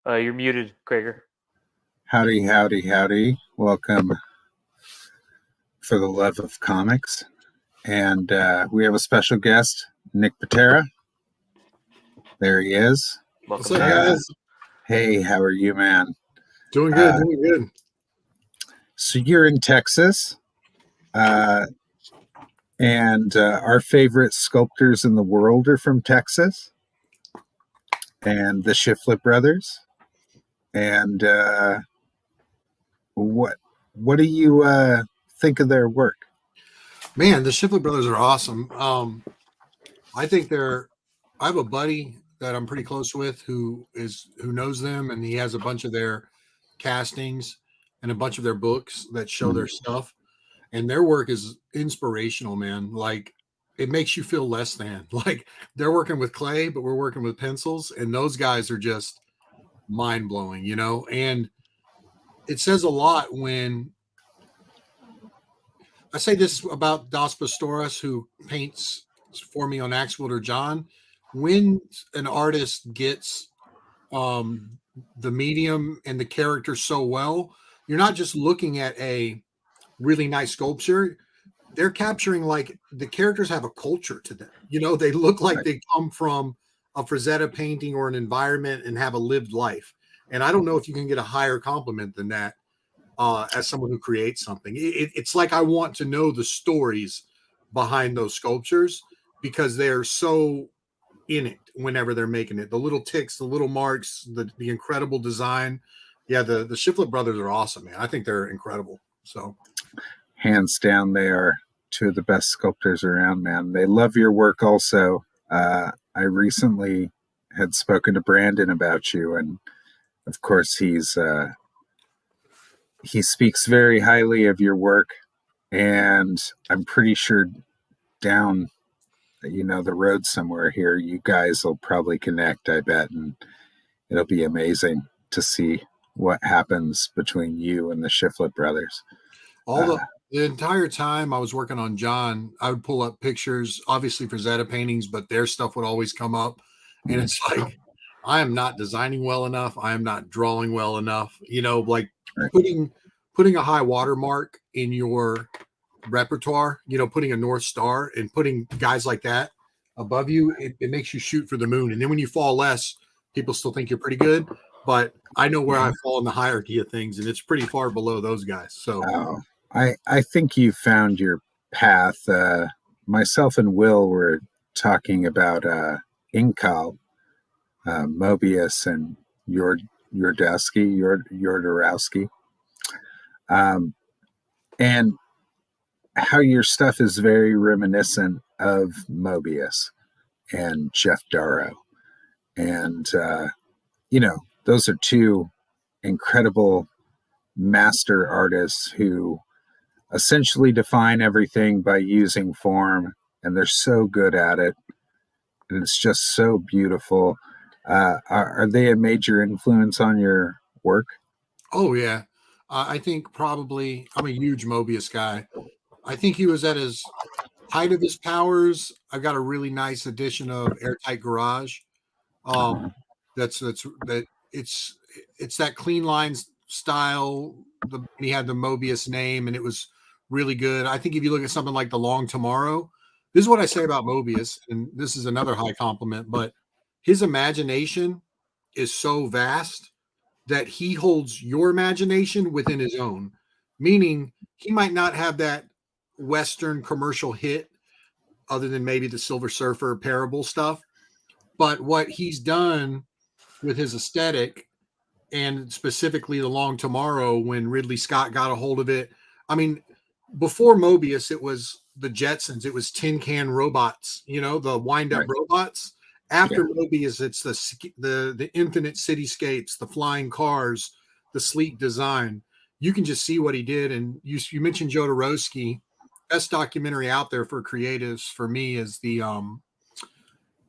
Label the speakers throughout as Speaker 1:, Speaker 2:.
Speaker 1: You're muted, Crager.
Speaker 2: Howdy, howdy, howdy. Welcome for the love of comics. And we have a special guest, Nick Pitarra. There he is.
Speaker 3: What's up, guys?
Speaker 2: Hey, how are you, man?
Speaker 3: Doing good, doing good.
Speaker 2: So you're in Texas. And our favorite sculptors in the world are from Texas. And the Shiflett brothers. And what do you think of their work?
Speaker 3: Man, the Shiflett brothers are awesome. I think I have a buddy that I'm pretty close with who knows them, and he has a bunch of their castings and a bunch of their books that show their stuff. And their work is inspirational, man. Like, it makes you feel less than. Like, they're working with clay, but we're working with pencils, and those guys are just mind-blowing, you know? And it says a lot when I say this about Dos Pastores, who paints for me on Axe Wilder John. When an artist gets the medium and the character so well, you're not just looking at a really nice sculpture. They're capturing, like, the characters have a culture to them. You know, they look like they come from a Frazetta painting or an environment and have a lived life. And I don't know if you can get a higher compliment than that as someone who creates something. It's like I want to know the stories behind those sculptures because they're so in it whenever they're making it. The little ticks, the little marks, the incredible design. Yeah, the Shiflett brothers are awesome, man. I think they're incredible. So,
Speaker 2: hands down, they are two of the best sculptors around, man. They love your work also. I recently had spoken to Brandon about you, and of course he speaks very highly of your work, and I'm pretty sure down the road somewhere here you guys will probably connect, I bet, and it'll be amazing to see what happens between you and the Shiflett brothers.
Speaker 3: The entire time I was working on John, I would pull up pictures, obviously for Zeta paintings, but their stuff would always come up. And it's like, I am not designing well enough. I am not drawing well enough. You know, like putting a high watermark in your repertoire, you know, putting a North Star and putting guys like that above you, it makes you shoot for the moon. And then when you fall less, people still think you're pretty good. But I know where I fall in the hierarchy of things, and it's pretty far below those guys. So
Speaker 2: I think you found your path. Myself and Will were talking about Incal, Mobius, and Jodorowsky, and how your stuff is very reminiscent of Mobius and Jeff Darrow. And, those are two incredible master artists who essentially define everything by using form, and they're so good at it. And it's just so beautiful. Are they a major influence on your work?
Speaker 3: Oh, yeah. I think probably I'm a huge Mobius guy. I think he was at his height of his powers. I've got a really nice edition of Airtight Garage. It's that clean lines style. He had the Mobius name, and it was really good. I think if you look at something like The Long Tomorrow, this is what I say about Mobius, and this is another high compliment, but his imagination is so vast that he holds your imagination within his own, meaning he might not have that Western commercial hit other than maybe the Silver Surfer parable stuff. But what he's done with his aesthetic, and specifically The Long Tomorrow, when Ridley Scott got a hold of it. I mean, before Mobius, it was the Jetsons. It was tin can robots, the wind-up robots. After Mobius, it's the infinite cityscapes, the flying cars, the sleek design. You can just see what he did. And you mentioned Jodorowsky. Best documentary out there for creatives for me is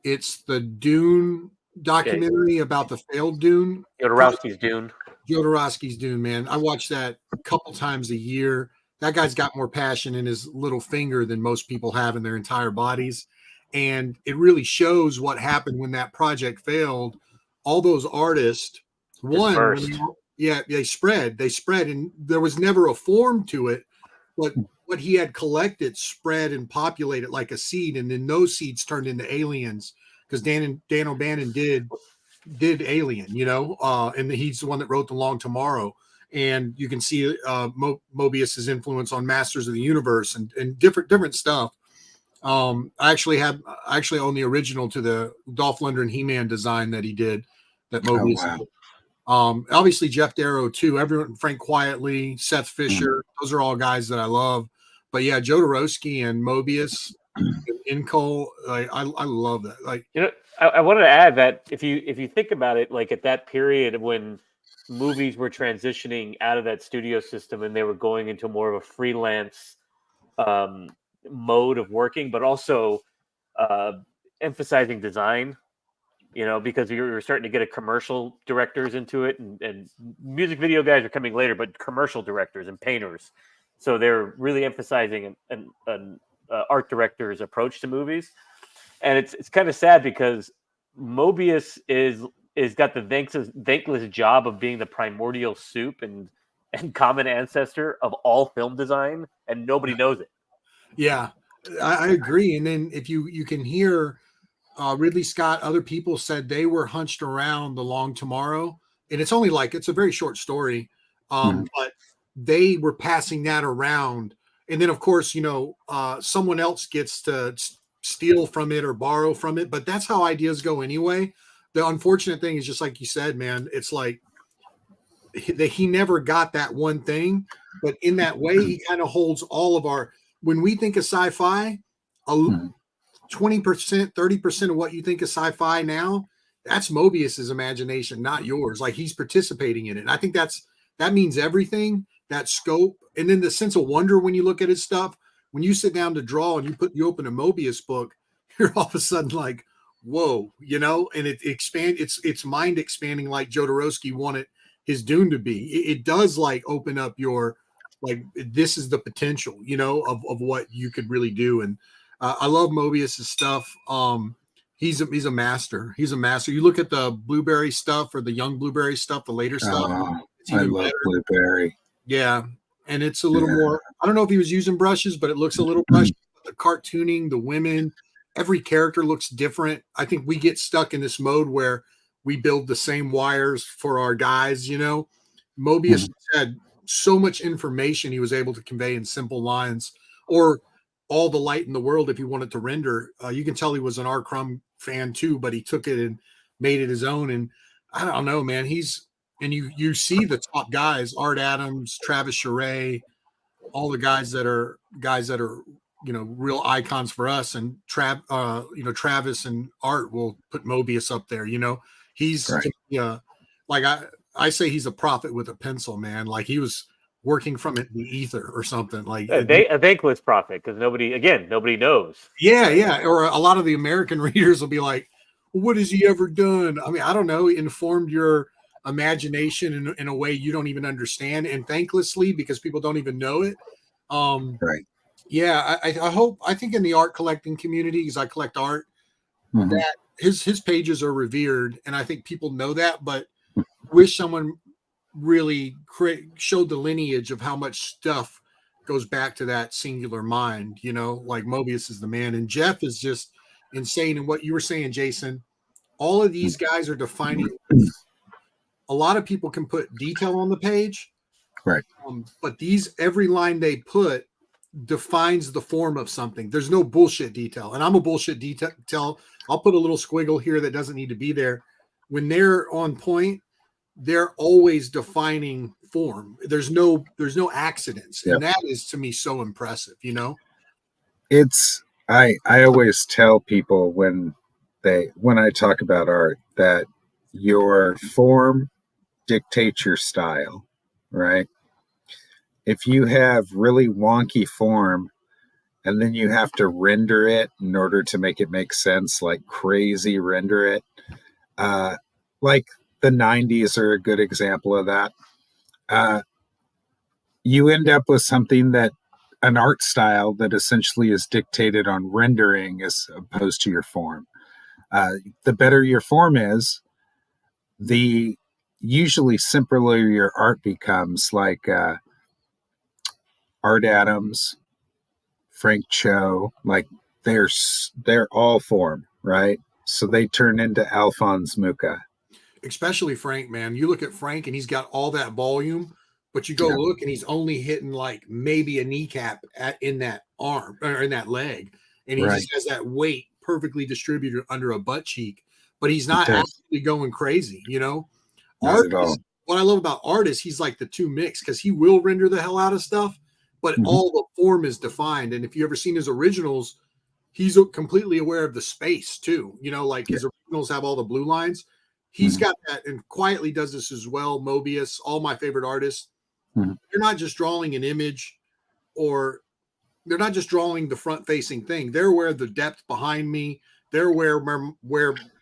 Speaker 3: it's the Dune documentary about the failed Dune.
Speaker 1: Jodorowsky's Dune,
Speaker 3: man. I watch that a couple times a year. That guy's got more passion in his little finger than most people have in their entire bodies. And it really shows what happened when that project failed. All those artists One, when
Speaker 1: burst.
Speaker 3: they spread, and there was never a form to it, but what he had collected spread and populated like a seed, and then those seeds turned into aliens because Dan O'Bannon did Alien, and he's the one that wrote The Long Tomorrow, and you can see Mobius's influence on Masters of the Universe and different stuff. I actually own the original to the Dolph Lundgren He-Man design that he did, that Mobius.
Speaker 2: Oh, wow.
Speaker 3: Obviously Jeff Darrow too. Everyone, Frank Quietly, Seth Fisher, those are all guys that I love. But yeah, Jodorowsky and Mobius, and Inco, like I love that. Like,
Speaker 1: I wanted to add that if you think about it, like at that period when movies were transitioning out of that studio system and they were going into more of a freelance mode of working, but also emphasizing design. Because we were starting to get a commercial directors into it, and music video guys are coming later, but commercial directors and painters. So they're really emphasizing an art director's approach to movies, and it's kind of sad because Mobius is got the thankless job of being the primordial soup and common ancestor of all film design, and nobody knows it.
Speaker 3: Yeah, I agree. And then if you can hear. Ridley Scott, other people said they were hunched around The Long Tomorrow, and it's a very short story, but they were passing that around, and then of course someone else gets to steal from it or borrow from it, but that's how ideas go anyway. The unfortunate thing is, just like you said, man, it's like he never got that one thing, but in that way he kind of holds all of our, when we think of sci-fi, 20%, 30% of what you think of sci-fi now, that's Mobius's imagination, not yours. Like, he's participating in it. And I think that means everything, that scope. And then the sense of wonder when you look at his stuff, when you sit down to draw and you open a Mobius book, you're all of a sudden like, whoa, and it expand, it's mind expanding, like Jodorowsky wanted his Dune to be. It does like open up your, like, this is the potential, of what you could really do. And I love Mobius's stuff. He's a master. He's a master. You look at the Blueberry stuff or the Young Blueberry stuff, the later stuff.
Speaker 2: I love better. Blueberry.
Speaker 3: Yeah, and it's a little more. I don't know if he was using brushes, but it looks a little brushy. The cartooning, the women, every character looks different. I think we get stuck in this mode where we build the same wires for our guys. Mobius had so much information he was able to convey in simple lines, or all the light in the world if he wanted to render. You can tell he was an R. Crumb fan too, but he took it and made it his own. And I don't know, man. You see the top guys, Art Adams, Travis Charest, all the guys that are real icons for us. And Travis and Art will put Mobius up there. He's right. Like I say, he's a prophet with a pencil, man. Like, he was working from it in the ether or something, like
Speaker 1: a thankless prophet, because nobody knows.
Speaker 3: Yeah. Or a lot of the American readers will be like, well, what has he ever done? I mean, I don't know. He informed your imagination in a way you don't even understand, and thanklessly, because people don't even know it.
Speaker 2: Right.
Speaker 3: Yeah. I think in the art collecting community, because I collect art, that his pages are revered, and I think people know that, but wish someone really showed the lineage of how much stuff goes back to that singular mind, like Mobius is the man, and Jeff is just insane. And what you were saying, Jason, all of these guys are defining. A lot of people can put detail on the page,
Speaker 2: right?
Speaker 3: But every line they put defines the form of something. There's no bullshit detail, and I'm a bullshit detail. I'll put a little squiggle here that doesn't need to be there. When they're on point, they're always defining form. There's no accidents. Yep. And that is, to me, so impressive,
Speaker 2: It's, I always tell people when I talk about art that your form dictates your style, right? If you have really wonky form and then you have to render it in order to make it make sense, like crazy render it, like the 90s are a good example of that. You end up with something an art style that essentially is dictated on rendering as opposed to your form. The better your form is, the usually simpler your art becomes, like Art Adams, Frank Cho, like they're all form, right? So they turn into Alphonse Mucha.
Speaker 3: Especially Frank, man. You look at Frank and he's got all that volume, but you go
Speaker 2: Yeah.
Speaker 3: look and he's only hitting like maybe a kneecap in that arm or in that leg. And he
Speaker 2: Right.
Speaker 3: just has that weight perfectly distributed under a butt cheek, but he's
Speaker 2: He
Speaker 3: not
Speaker 2: does.
Speaker 3: actually going crazy, you know?
Speaker 2: Not at all.
Speaker 3: What I love about art is he's like the two mix because he will render the hell out of stuff, but
Speaker 2: Mhm.
Speaker 3: all the form is defined. And if you ever seen his originals, he's completely aware of the space too. You know, like his originals have all the blue lines. He's
Speaker 2: Mhm.
Speaker 3: got that and quietly does this as well. Mobius, all my favorite artists.
Speaker 2: Mhm.
Speaker 3: They're not just drawing an image or they're not just drawing the front facing thing. They're aware of the depth behind me. They're where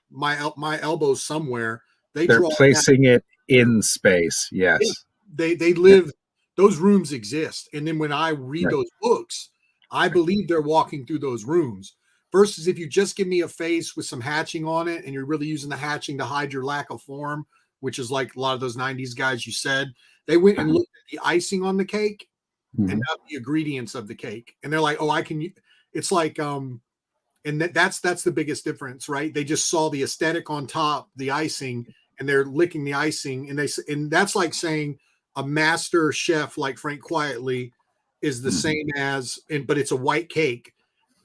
Speaker 3: my elbow's somewhere. They
Speaker 2: They're
Speaker 3: draw
Speaker 2: placing it in space. Yes.
Speaker 3: they live, those rooms exist. And then when I read
Speaker 2: Right.
Speaker 3: those books, I believe they're walking through those rooms. Versus if you just give me a face with some hatching on it and you're really using the hatching to hide your lack of form, which is like a lot of those 90s guys you said, they went and looked at the icing on the cake
Speaker 2: Mhm.
Speaker 3: and not the ingredients of the cake. And they're like, oh, I can, it's like, and that's the biggest difference, right? They just saw the aesthetic on top, the icing, and they're licking the icing, and that's like saying a master chef like Frank Quietly is the
Speaker 2: Mhm.
Speaker 3: same as, but it's a white cake,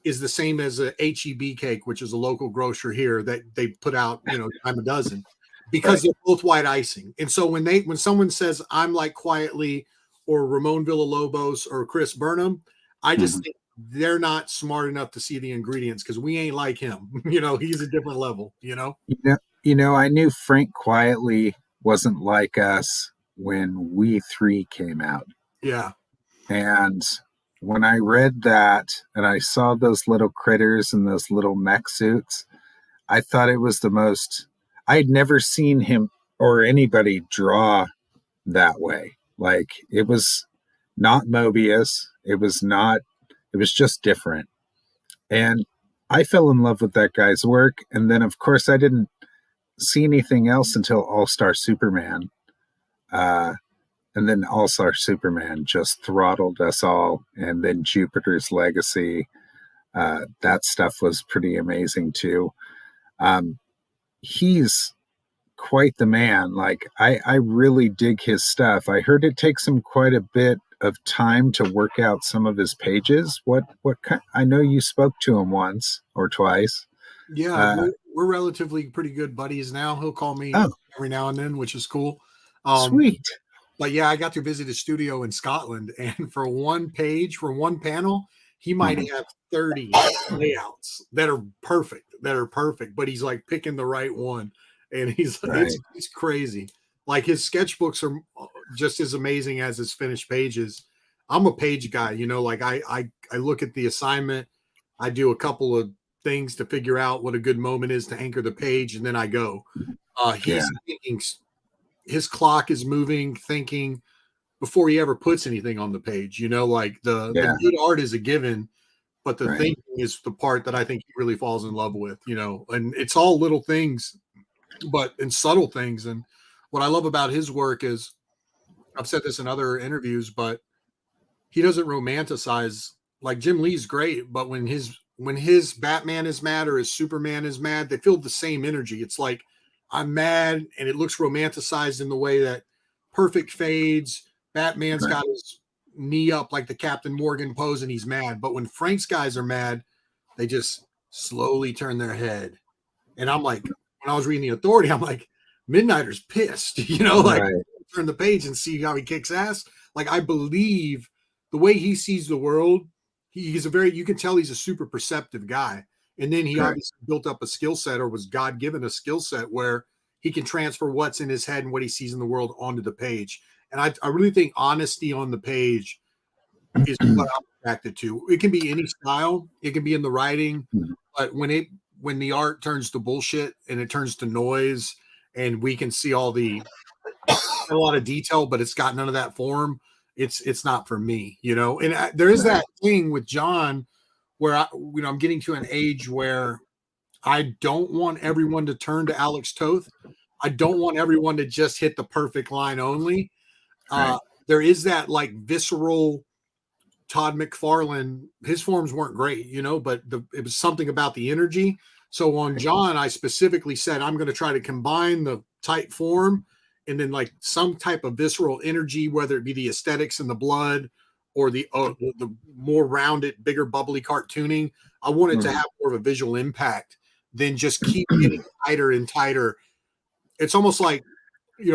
Speaker 3: is the same as a HEB cake, which is a local grocer here that they put out, dime a dozen, because they're both white icing. And so when someone says I'm like Quietly or Ramon Villalobos or Chris Burnham, I just
Speaker 2: Mhm.
Speaker 3: think they're not smart enough to see the ingredients because we ain't like him. He's a different level.
Speaker 2: I knew Frank Quietly wasn't like us when We Three came out.
Speaker 3: Yeah.
Speaker 2: And when I read that and I saw those little critters and those little mech suits, I thought it was the most, I'd never seen him or anybody draw that way. Like, it was not Mobius. It was just different. And I fell in love with that guy's work. And then, of course, I didn't see anything else until All Star Superman. And then All Star Superman just throttled us all. And then Jupiter's Legacy. That stuff was pretty amazing too. He's quite the man. Like, I really dig his stuff. I heard it takes him quite a bit of time to work out some of his pages. What kind? I know you spoke to him once or twice.
Speaker 3: Yeah, we're relatively pretty good buddies now. He'll call me every now and then, which is cool.
Speaker 2: Sweet.
Speaker 3: But yeah, I got to visit his studio in Scotland, and for one page, for one panel, he might have 30 layouts that are perfect. But he's like picking the right one, and it's crazy. Like, his sketchbooks are just as amazing as his finished pages. I'm a page guy, like I look at the assignment, I do a couple of things to figure out what a good moment is to anchor the page, and then I go. He's thinking, his clock is moving, thinking before he ever puts anything on the page. Like the good art is a given, but the thinking is the part that I think he really falls in love with. And it's all little things, but in subtle things. And what I love about his work is, I've said this in other interviews, but he doesn't romanticize. Like, Jim Lee's great, but when his Batman is mad or his Superman is mad, they feel the same energy. It's like, I'm mad, and it looks romanticized in the way that perfect fades. Batman's got his knee up like the Captain Morgan pose, and he's mad. But when Frank's guys are mad, they just slowly turn their head. And I'm like, when I was reading The Authority, I'm like, Midnighter's pissed, like, turn the page and see how he kicks ass. Like, I believe the way he sees the world, he's you can tell he's a super perceptive guy. And then he obviously built up a skill set, or was God given a skill set where he can transfer what's in his head and what he sees in the world onto the page. And I really think honesty on the page is what I'm attracted to. It can be any style, it can be in the writing, but when the art turns to bullshit and it turns to noise, and we can see a lot of detail, but it's got none of that form, it's not for me, And there is that thing with John where I'm getting to an age where I don't want everyone to turn to Alex Toth. I don't want everyone to just hit the perfect line only.
Speaker 2: Right.
Speaker 3: There is that like visceral Todd McFarlane. His forms weren't great, but it was something about the energy. So on John, I specifically said I'm going to try to combine the tight form and then like some type of visceral energy, whether it be the aesthetics and the blood or the more rounded, bigger, bubbly cartooning. I want it to have more of a visual impact than just keep getting tighter and tighter. It's almost like,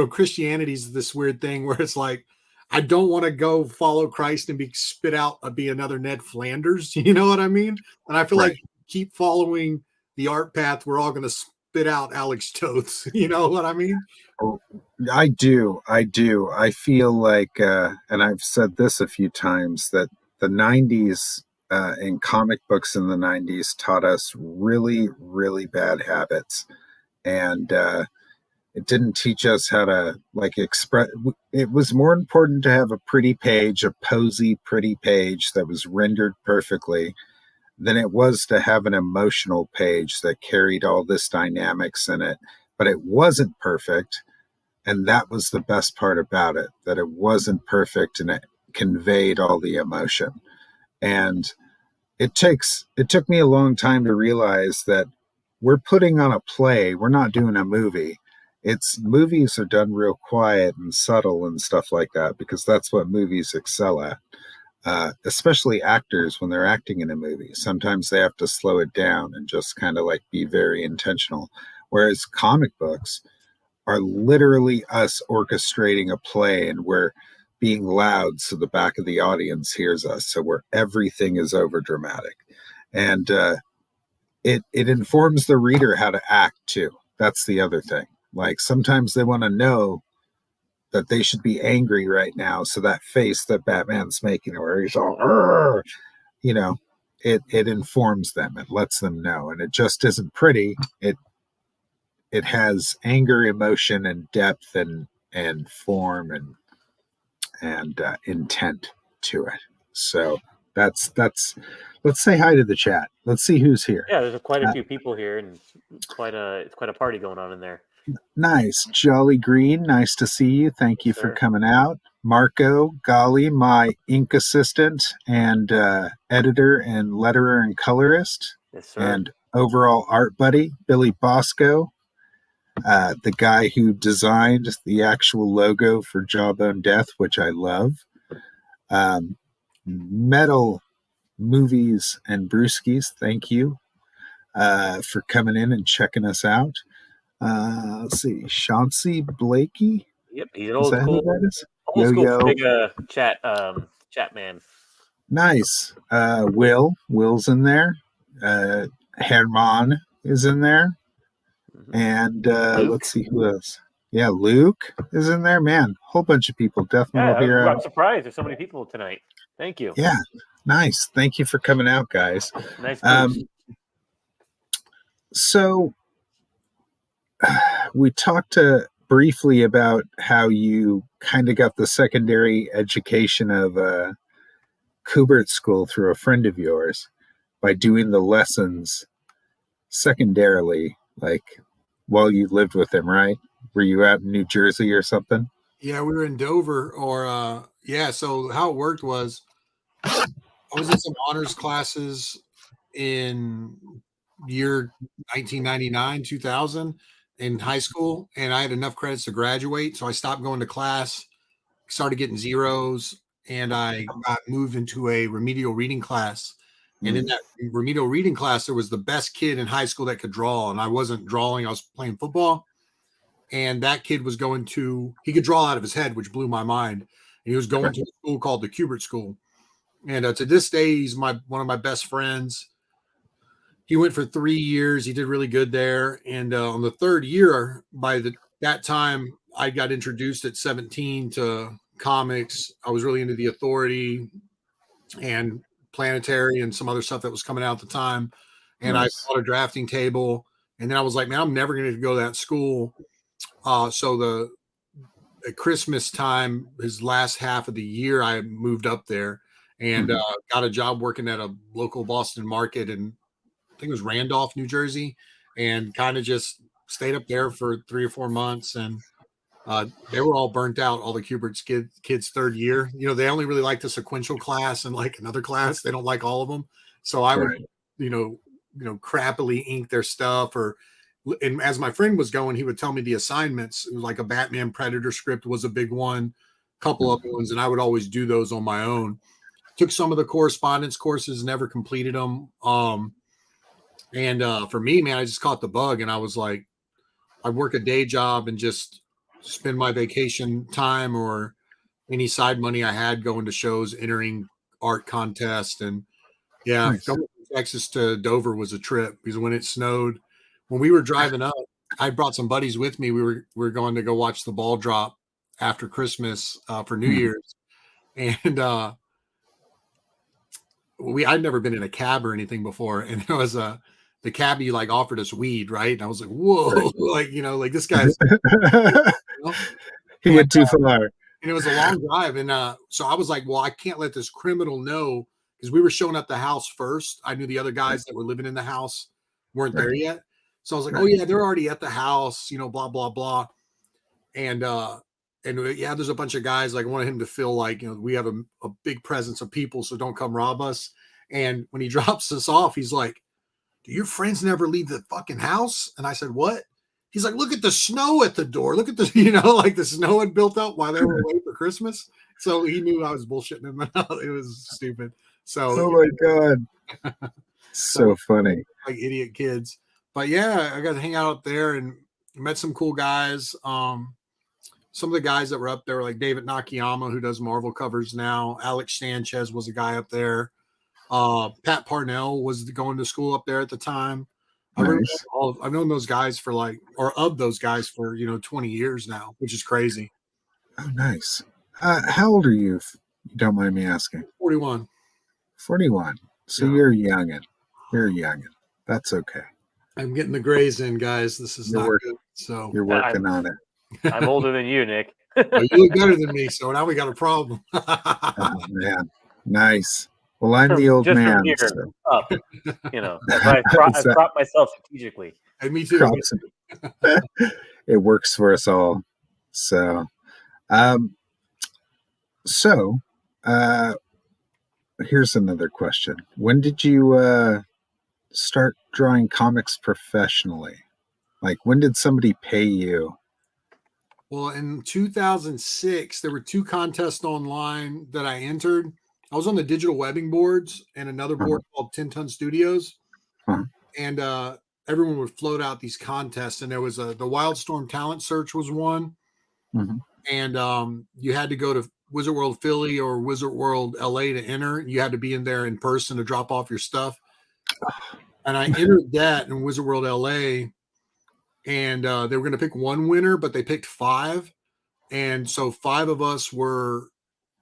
Speaker 3: Christianity's this weird thing where it's like, I don't want to go follow Christ and be spit out be another Ned Flanders. You know what I mean? And I feel like keep following the art path, we're all going to spit out Alex Toths. You know what I mean?
Speaker 2: I do. I feel like, and I've said this a few times, that the 90s and comic books in the 90s taught us really, really bad habits. And it didn't teach us how to like express. It was more important to have a pretty page, a posy, pretty page that was rendered perfectly than it was to have an emotional page that carried all this dynamics in it. But it wasn't perfect. And that was the best part about it, that it wasn't perfect and it conveyed all the emotion. And it took me a long time to realize that we're putting on a play. We're not doing a movie. Movies are done real quiet and subtle and stuff like that, because that's what movies excel at. Especially actors when they're acting in a movie. Sometimes they have to slow it down and just kind of like be very intentional. Whereas comic books are literally us orchestrating a play, and we're being loud so the back of the audience hears us. So where everything is over dramatic. And it informs the reader how to act too. That's the other thing. Like sometimes they want to know that they should be angry right now. So that face that Batman's making, where he's all, "Arr!" it informs them. It lets them know. And it just isn't pretty. It has anger, emotion, and depth, and form, and intent to it. So that's. Let's say hi to the chat. Let's see who's here.
Speaker 1: Yeah, there's quite a few people here, and it's quite a party going on in there.
Speaker 2: Nice. Jolly Green, nice to see you. Thank you for coming out. Marco, golly, my ink assistant and editor and letterer and colorist.
Speaker 1: Yes, sir.
Speaker 2: And overall art buddy, Billy Bosco, the guy who designed the actual logo for Jawbone Death, which I love. Metal Movies and Brewskis, thank you for coming in and checking us out. Let's see, Chauncey Blakey.
Speaker 1: Yep, he's an old school big chat man.
Speaker 2: Nice. Will's in there. Herman is in there. And let's see who else. Yeah, Luke is in there. Man, whole bunch of people definitely here.
Speaker 1: I'm surprised there's so many people tonight. Thank you.
Speaker 2: Yeah, nice. Thank you for coming out, guys.
Speaker 1: Nice.
Speaker 2: So we talked briefly about how you kind of got the secondary education of Kubert School through a friend of yours by doing the lessons secondarily, like while you lived with him, right? Were you out in New Jersey or something?
Speaker 3: Yeah, we were in Dover, or so how it worked was I was in some honors classes in year 1999, 2000 in high school, and I had enough credits to graduate, so I stopped going to class, started getting zeros, and I got moved into a remedial reading class. And in that remedial reading class, there was the best kid in high school that could draw, and I wasn't drawing, I was playing football. And that kid was he could draw out of his head, which blew my mind. And he was going to a school called the Kubert School. And to this day, he's one of my best friends. He went for 3 years. He did really good there. And on the third year, that time, I got introduced at 17 to comics. I was really into The Authority and Planetary and some other stuff that was coming out at the time. And I bought a drafting table. And then I was like, man, I'm never going to go to that school. So at Christmas time, his last half of the year, I moved up there and got a job working at a local Boston market, and I think it was Randolph, New Jersey, and kind of just stayed up there for 3 or 4 months, and they were all burnt out. All the Kubert's kids third year, they only really like the sequential class and like another class. They don't like all of them. So I would,
Speaker 2: Right.
Speaker 3: crappily ink their stuff, and as my friend was going, he would tell me the assignments. It was like a Batman Predator script was a big one, a couple other ones, and I would always do those on my own. Took some of the correspondence courses, never completed them. And for me, man, I just caught the bug, and I was like, I'd work a day job and just spend my vacation time or any side money I had going to shows, entering art contests. And
Speaker 2: Nice.
Speaker 3: going from Texas to Dover was a trip, because when it snowed, when we were driving up, I brought some buddies with me. We were going to go watch the ball drop after Christmas for New Year's. And I'd never been in a cab or anything before. And there was the cabbie like offered us weed, right? And I was like, whoa,
Speaker 2: Right.
Speaker 3: like this guy's
Speaker 2: He went too far.
Speaker 3: and it was a long drive. And so I was like, well, I can't let this criminal know, because we were showing up the house first. I knew the other guys that were living in the house weren't there yet. So I was like, oh yeah, they're already at the house, blah, blah, blah. And there's a bunch of guys, like I wanted him to feel like, we have a big presence of people, so don't come rob us. And when he drops us off, he's like, do your friends never leave the fucking house? And I said, what? He's like, look at the snow at the door. Look at the, like the snow had built up while they were away for Christmas. So he knew I was bullshitting him. It was stupid. So,
Speaker 2: oh my God. So funny.
Speaker 3: Like idiot kids. But yeah, I got to hang out up there and met some cool guys. Some of the guys that were up there were like David Nakayama, who does Marvel covers now. Alex Sanchez was a guy up there. Pat Parnell was going to school up there at the time.
Speaker 2: Nice.
Speaker 3: I've known those guys for 20 years now, which is crazy.
Speaker 2: Oh, nice. How old are you, if you don't mind me asking?
Speaker 3: 41.
Speaker 2: 41. So you're youngin'. You're youngin'. That's okay.
Speaker 3: I'm getting the grays in, guys. This is not good. So
Speaker 2: you're working on it.
Speaker 1: I'm older than you, Nick.
Speaker 3: Well, you look better than me, so now we got a problem.
Speaker 2: Oh, man. Nice. Well, I'm the old
Speaker 1: Just
Speaker 2: man.
Speaker 1: from here
Speaker 2: So.
Speaker 1: up, I prop myself strategically.
Speaker 3: And me too.
Speaker 2: It works for us all. So, here's another question. When did you start drawing comics professionally? Like, when did somebody pay you?
Speaker 3: Well, in 2006, there were 2 contests online that I entered. I was on the digital webbing boards and another board called 10 Ton Studios. And everyone would float out these contests. And there was the Wildstorm Talent Search was one. And you had to go to Wizard World Philly or Wizard World LA to enter. You had to be in there in person to drop off your stuff. And I entered that in Wizard World LA. And they were going to pick one winner, but they picked 5. And so 5 of us were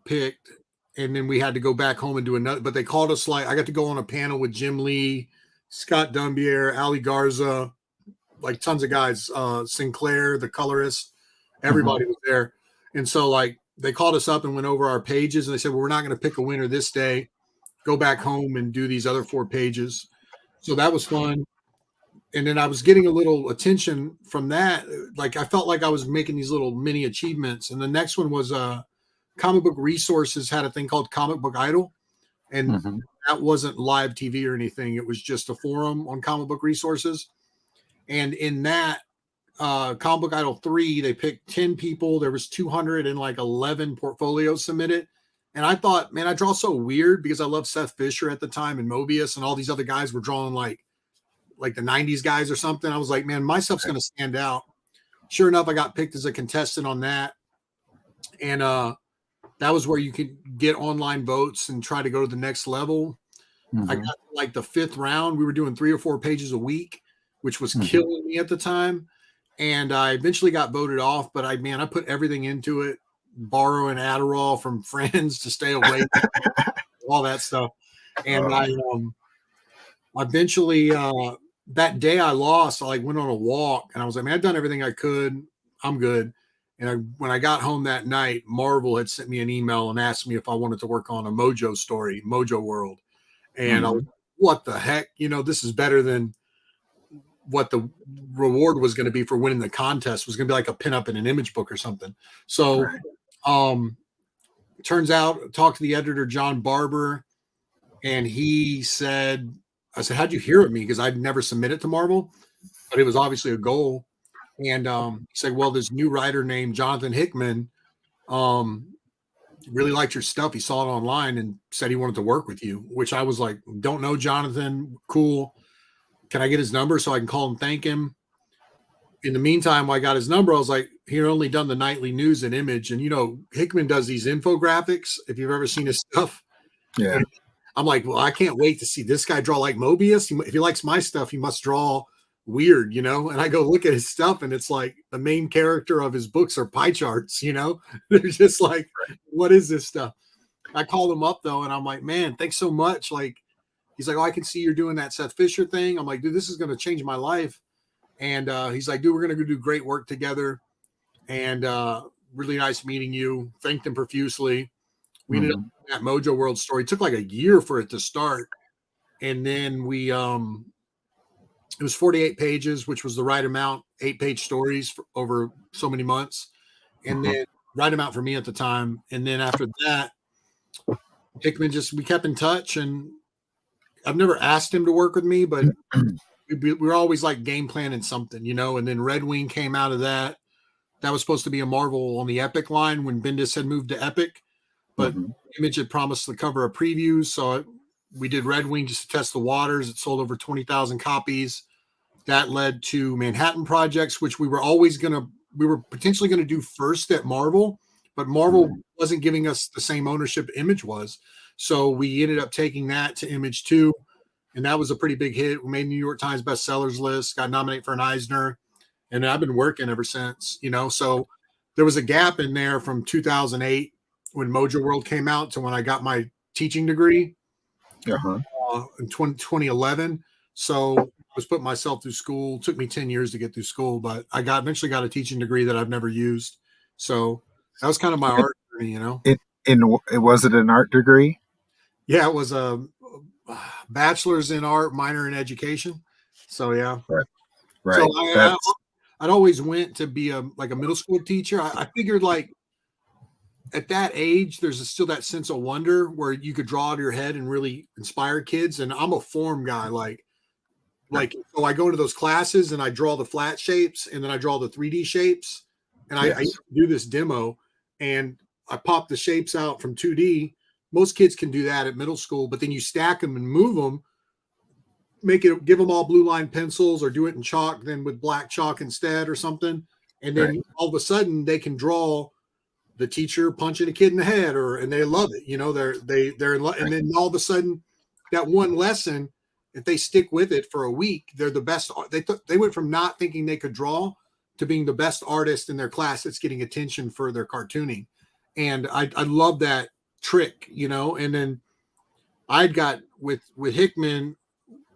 Speaker 3: picked. And then we had to go back home and do another. But they called us I got to go on a panel with Jim Lee, Scott Dumbier, Ali Garza, like tons of guys, Sinclair, the colorist, everybody was there. And so they called us up and went over our pages, and they said, well, we're not going to pick a winner this day. Go back home and do these other 4 pages. So that was fun. And then I was getting a little attention from that. Like I felt like I was making these little mini achievements. And the next one was Comic Book Resources had a thing called Comic Book Idol. And that wasn't live TV or anything. It was just a forum on Comic Book Resources. And in that Comic Book Idol 3, they picked 10 people. There was 211 portfolios submitted. And I thought, man, I draw so weird, because I love Seth Fisher at the time and Mobius, and all these other guys were drawing like the 90s guys or something. I was like, man, my stuff's going to stand out. Sure enough, I got picked as a contestant on that. And that was where you could get online votes and try to go to the next level. I got the 5th round. We were doing 3 or 4 pages a week, which was killing me at the time. And I eventually got voted off, but I put everything into it, borrowing Adderall from friends to stay awake, all that stuff. And I eventually, that day I lost, I went on a walk, and I was like, man, I've done everything I could. I'm good. And when I got home that night, Marvel had sent me an email and asked me if I wanted to work on a Mojo story, Mojo World. And I was, what the heck? This is better than what the reward was going to be for winning the contest was going to be like a pinup in an image book or something. So, turns out, talked to the editor, John Barber, and he said, I said, how'd you hear of me? Because I'd never submitted to Marvel, but it was obviously a goal. And he said, well, this new writer named Jonathan Hickman really liked your stuff. He saw it online and said he wanted to work with you, which I was like, don't know Jonathan. Cool. Can I get his number so I can call him, thank him? In the meantime, when I got his number, I was like, he had only done the nightly news and Image. And, Hickman does these infographics, if you've ever seen his stuff.
Speaker 2: Yeah.
Speaker 3: And I'm like, well, I can't wait to see this guy draw like Mobius. If he likes my stuff, he must draw weird, And I go look at his stuff, and it's like the main character of his books are pie charts, They're just like, what is this stuff? I called him up, though, and I'm like, man, thanks so much. Like, he's like, oh, I can see you're doing that Seth Fisher thing. I'm like, dude, this is going to change my life. And he's like, dude, we're going to go do great work together. And really nice meeting you. Thanked him profusely. We ended up in that Mojo World story. It took like a year for it to start. And then it was 48 pages, which was the right amount, 8-page stories for over so many months. And then right amount for me at the time. And then after that, Hickman we kept in touch, and I've never asked him to work with me, but we were always like game planning something, and then Red Wing came out of that. That was supposed to be a Marvel on the Epic line when Bendis had moved to Epic, but Image had promised to cover a preview. So we did Red Wing just to test the waters. It sold over 20,000 copies. That led to Manhattan Projects, which we were potentially going to do first at Marvel, but Marvel wasn't giving us the same ownership Image was. So we ended up taking that to Image too. And that was a pretty big hit. We made New York Times bestsellers list, got nominated for an Eisner, and I've been working ever since, So there was a gap in there from 2008 when Mojo World came out to when I got my teaching degree in 2011. So I was putting myself through school. It took me 10 years to get through school, but I eventually got a teaching degree that I've never used. So that was kind of my art journey,
Speaker 2: Was it an art degree?
Speaker 3: Yeah, it was a bachelor's in art, minor in education. So yeah,
Speaker 2: right.
Speaker 3: So I'd always went to be a middle school teacher. I figured like at that age, there's still that sense of wonder where you could draw out of your head and really inspire kids. And I'm a form guy, so I go into those classes and I draw the flat shapes and then I draw the 3D shapes. And I do this demo and I pop the shapes out from 2D. Most kids can do that at middle school, but then you stack them and move them, give them all blue line pencils or do it in chalk, then with black chalk instead or something. And then all of a sudden they can draw the teacher punching a kid in the head and they love it. They're in love. And then all of a sudden that one lesson, if they stick with it for a week, they're the best. They went from not thinking they could draw to being the best artist in their class that's getting attention for their cartooning. And I love that trick, and then I'd got with Hickman,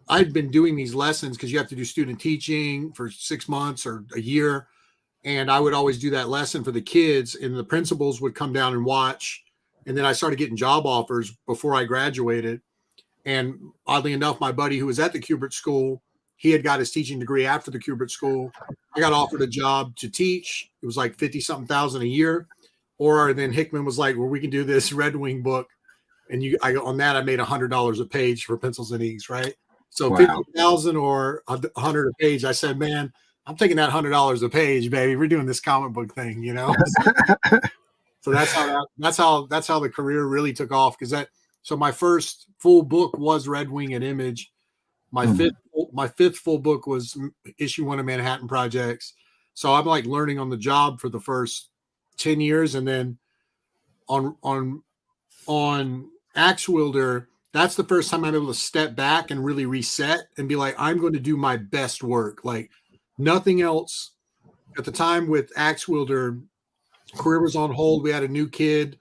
Speaker 3: I'd been doing these lessons because you have to do student teaching for 6 months or a year. And I would always do that lesson for the kids and the principals would come down and watch. And then I started getting job offers before I graduated. And oddly enough, my buddy who was at the Kubert School, he had got his teaching degree after the Kubert School. I got offered a job to teach. It was like 50-something thousand a year. Or then Hickman was like, well, we can do this Red Wing book. And on that, I made $100 a page for pencils and inks, right? So 50,000 or 100 a page. I said, man, I'm taking that $100 a page, baby. We're doing this comic book thing, So that's how the career really took off. So my first full book was Red Wing and Image. My fifth full book was issue 1 of Manhattan Projects. So I'm like learning on the job for the first 10 years. And then on Axe Wielder, that's the first time I'm able to step back and really reset and be like, I'm going to do my best work. Like nothing else. At the time with Axe Wielder, career was on hold. We had a new kid.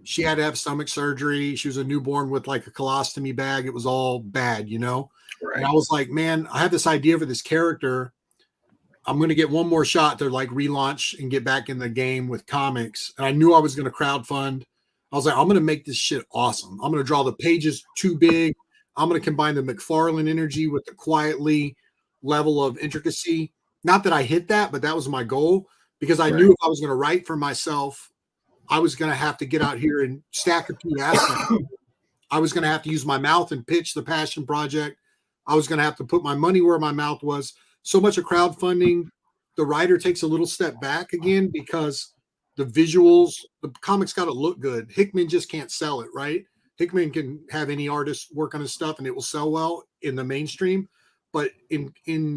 Speaker 3: She had to have stomach surgery. She was a newborn with like a colostomy bag. It was all bad, Right. And I was like, man, I have this idea for this character. I'm going to get one more shot to like relaunch and get back in the game with comics. And I knew I was going to crowdfund. I was like, I'm going to make this shit awesome. I'm going to draw the pages too big. I'm going to combine the McFarlane energy with the quietly. level of intricacy. Not that I hit that, but that was my goal, because I
Speaker 2: Right.
Speaker 3: knew if I was going to write for myself, I was going to have to get out here and stack a few assets. I was going to have to use my mouth and pitch the passion project. I was going to have to put my money where my mouth was. So much of crowdfunding, the writer takes a little step back again, because the visuals, the comics got to look good. Hickman just can't sell it, right? Hickman can have any artist work on his stuff and it will sell well in the mainstream. But in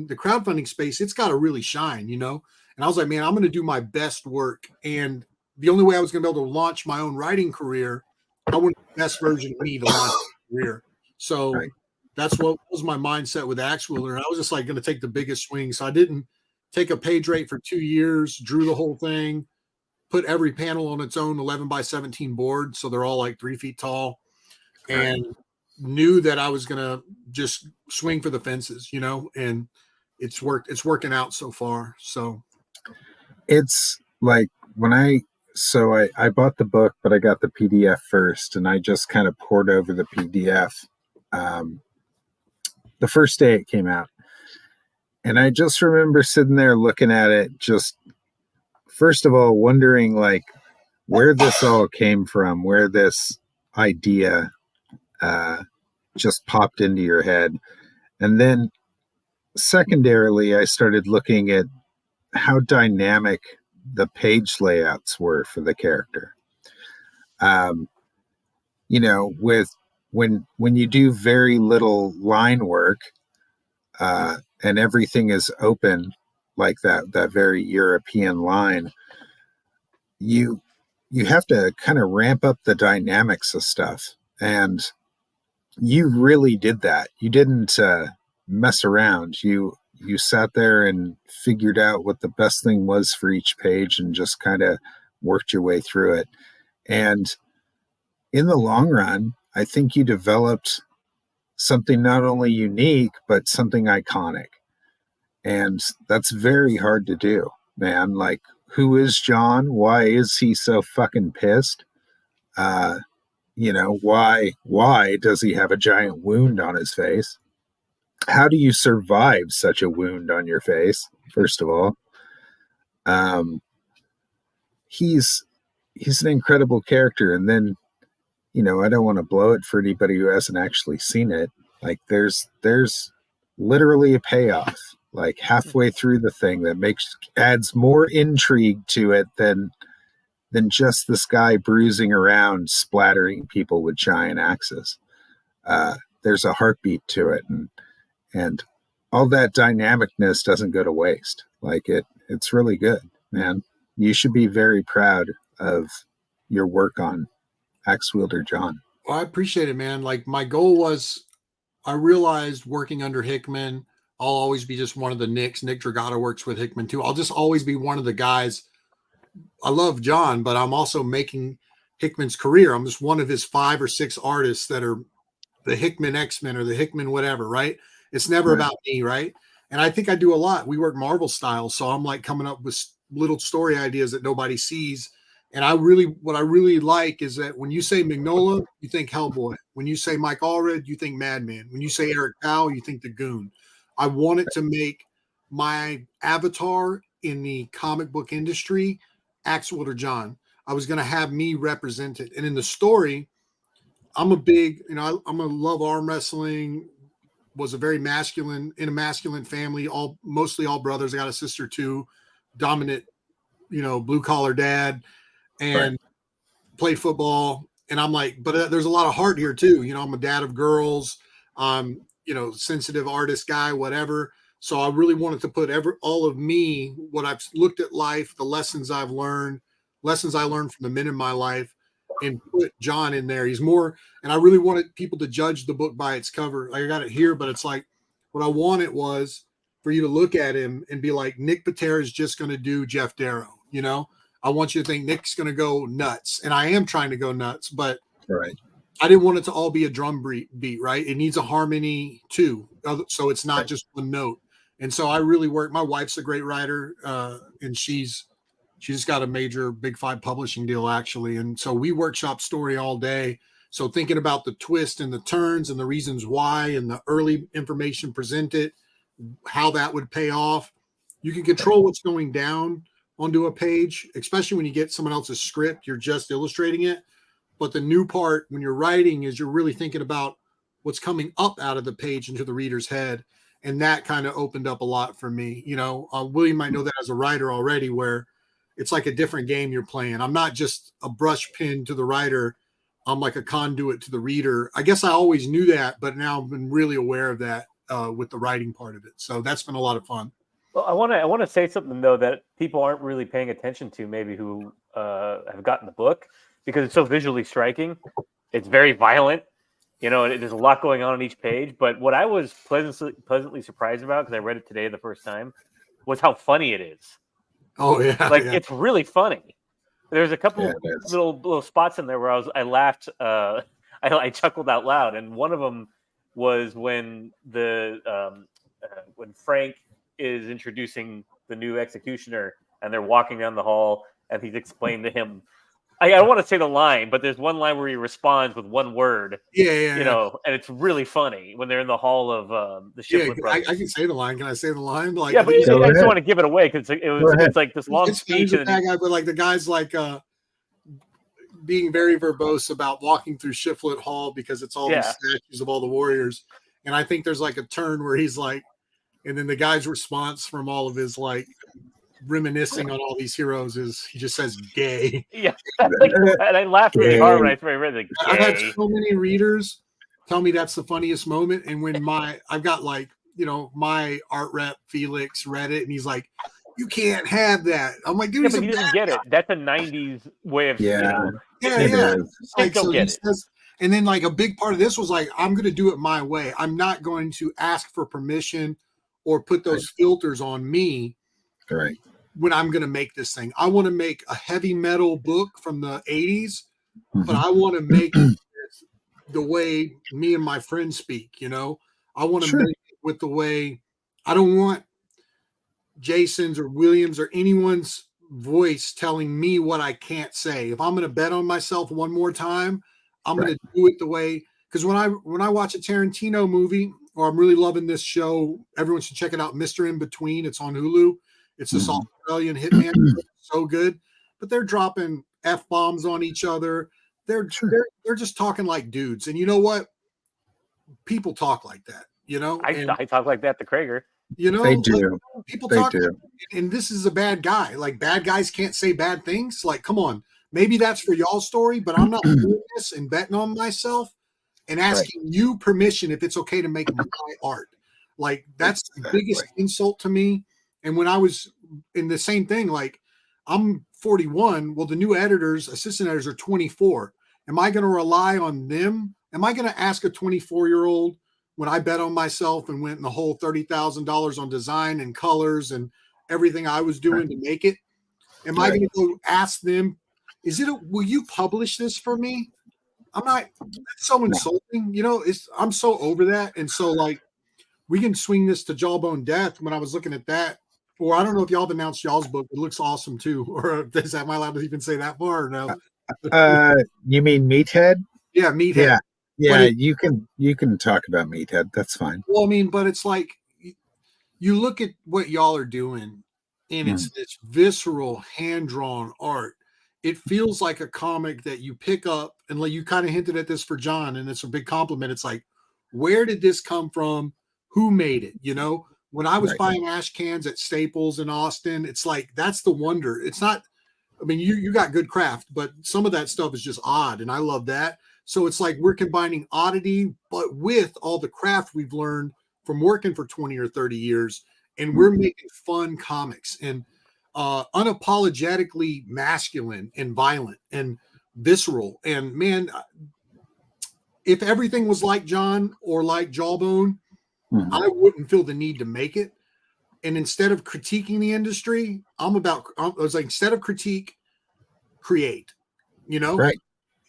Speaker 3: the crowdfunding space, it's got to really shine, you know? And I was like, man, I'm going to do my best work. And the only way I was going to be able to launch my own writing career, I wanted the best version of me to launch my career. So
Speaker 2: Right.
Speaker 3: that's what was my mindset with Axe Wielder. And I was just like going to take the biggest swing. So I didn't take a page rate for 2 years, drew the whole thing, put every panel on its own 11 by 17 board. So they're all like 3 feet tall, and knew that I was going to just swing for the fences, you know, and it's worked. It's working out so far. So
Speaker 2: It's like when I bought the book, but I got the PDF first, and I just kind of poured over the PDF the first day it came out. And I just remember sitting there looking at it, just first of all wondering like where this all came from, where this idea just popped into your head. And then secondarily, I started looking at how dynamic the page layouts were for the character. You know, with when you do very little line work, and everything is open like that very European line, you have to kind of ramp up the dynamics of stuff. And you really did that. You didn't mess around. You sat there and figured out what the best thing was for each page and just kind of worked your way through it. And in the long run, I think you developed something not only unique, but something iconic. And that's very hard to do, man. Like, who is John? Why is he so fucking pissed? You know, why does he have a giant wound on his face? How do you survive such a wound on your face, first of all? He's an incredible character. And then, you know, I don't want to blow it for anybody who hasn't actually seen it. Like, there's literally a payoff, like halfway through the thing, that adds more intrigue to it than just this guy bruising around, splattering people with giant axes. There's a heartbeat to it, and all that dynamicness doesn't go to waste. Like, it's really good, man. You should be very proud of your work on Axe Wielder John.
Speaker 3: Well, I appreciate it, man. Like, my goal was, I realized working under Hickman, I'll always be just one of the Nicks. Nick Dragata works with Hickman too. I'll just always be one of the guys. I love John, but I'm also making Hickman's career. I'm just one of his 5 or 6 artists that are the Hickman X-Men or the Hickman whatever, right? It's never
Speaker 2: Right.
Speaker 3: about me, right? And I think I do a lot. We work Marvel style, so I'm like coming up with little story ideas that nobody sees. And what I really like is that when you say Mignola, you think Hellboy. When you say Mike Allred, you think Madman. When you say Eric Powell, you think The Goon. I wanted to make my avatar in the comic book industry Axe Wielder John. I was going to have me represent it. And in the story, I'm a big, you know, I'm a love arm wrestling, was a very masculine, in a masculine family, mostly all brothers. I got a sister too, dominant, you know, blue collar dad, and played football. And I'm like, but there's a lot of heart here too. You know, I'm a dad of girls, you know, sensitive artist guy, whatever. So I really wanted to put all of me, what I've looked at life, the lessons I learned from the men in my life, and put John in there. He's more, and I really wanted people to judge the book by its cover. Like, I got it here, but it's like, what I wanted was for you to look at him and be like, Nick Pitarra is just going to do Jeff Darrow. You know, I want you to think Nick's going to go nuts. And I am trying to go nuts, but
Speaker 2: Right.
Speaker 3: I didn't want it to all be a drum beat, right? It needs a harmony too. So it's not just one note. And so I really work. My wife's a great writer, and she just got a major Big 5 publishing deal, actually. And so we workshop story all day. So thinking about the twist and the turns and the reasons why and the early information presented, how that would pay off. You can control what's going down onto a page, especially when you get someone else's script, you're just illustrating it. But the new part when you're writing is you're really thinking about what's coming up out of the page into the reader's head. And that kind of opened up a lot for me. William might know that as a writer already, where it's like a different game you're playing. I'm not just a brush pin to the writer. I'm like a conduit to the reader. I guess I always knew that, but now I've been really aware of that with the writing part of it. So that's been a lot of fun.
Speaker 1: Well, I want to say something though that people aren't really paying attention to, maybe who have gotten the book, because it's so visually striking. It's very violent, and there's a lot going on each page. But what I was pleasantly surprised about, because I read it today the first time, was how funny it is.
Speaker 3: Oh yeah,
Speaker 1: It's really funny. There's a couple little spots in there where I laughed. I chuckled out loud, and one of them was when when Frank is introducing the new executioner, and they're walking down the hall, and he's explained to him. I don't want to say the line, but there's one line where he responds with one word.
Speaker 3: Yeah.
Speaker 1: And it's really funny when they're in the hall of the Shiplet brothers.
Speaker 3: I can say the line. Can I say the line?
Speaker 1: But I just don't want to give it away because it's like this long speech.
Speaker 3: But the guy's like being very verbose about walking through Shiflet Hall because it's all these statues of all the warriors. And I think there's like a turn where he's like, and then the guy's response from all of his like reminiscing on all these heroes is he just says gay.
Speaker 1: Yeah. And I laughed really hard when I read it.
Speaker 3: I've had so many readers tell me that's the funniest moment. And when I've got like, my art rep Felix read it and he's like, you can't have that. I'm like, dude,
Speaker 1: but he doesn't get it. That's a 90s way of
Speaker 3: yeah. Like, so he says, and then like a big part of this was like, I'm going to do it my way. I'm not going to ask for permission or put those filters on me.
Speaker 2: Right.
Speaker 3: When I'm going to make this thing, I want to make a heavy metal book from the 80s, but I want to make it the way me and my friends speak. I want to make it with the way I don't want Jason's or Williams or anyone's voice telling me what I can't say. If I'm going to bet on myself one more time, I'm going to do it the way, because when I watch a Tarantino movie, or I'm really loving this show, everyone should check it out, Mr. In Between. It's on Hulu. It's this Australian hitman, so good, but they're dropping F-bombs on each other. They're just talking like dudes. And you know what? People talk like that,
Speaker 1: I talk like that to Crager.
Speaker 2: They do.
Speaker 3: People talk, and this is a bad guy. Like, bad guys can't say bad things. Like, come on. Maybe that's for y'all's story, but I'm not doing this and betting on myself and asking you permission if it's okay to make my art. Like, that's the biggest insult to me. And when I was in the same thing, like, I'm 41. Well, the new assistant editors are 24. Am I going to rely on them? Am I going to ask a 24-year-old when I bet on myself and went in the whole $30,000 on design and colors and everything I was doing to make it? Am I going to go ask them, will you publish this for me? I'm not, that's so insulting. I'm so over that. And so, like, we can swing this to Jawbone Death. When I was looking at that, or I don't know if y'all have announced y'all's book. It looks awesome too. Or am I allowed to even say that far or no?
Speaker 2: You mean Meathead?
Speaker 3: Yeah, Meathead.
Speaker 2: Yeah, you can talk about Meathead. That's fine.
Speaker 3: Well, I mean, but it's like you look at what y'all are doing, and it's this visceral, hand-drawn art. It feels like a comic that you pick up, and like you kind of hinted at this for John, and it's a big compliment. It's like, where did this come from? Who made it? When I was buying ash cans at Staples in Austin, it's like, that's the wonder. It's not, I mean, you got good craft, but some of that stuff is just odd. And I love that. So it's like, we're combining oddity, but with all the craft we've learned from working for 20 or 30 years. And we're making fun comics and unapologetically masculine and violent and visceral. And man, if everything was like John or like Jawbone, I wouldn't feel the need to make it. And instead of critiquing the industry, I was like, instead of critique, create,
Speaker 2: right.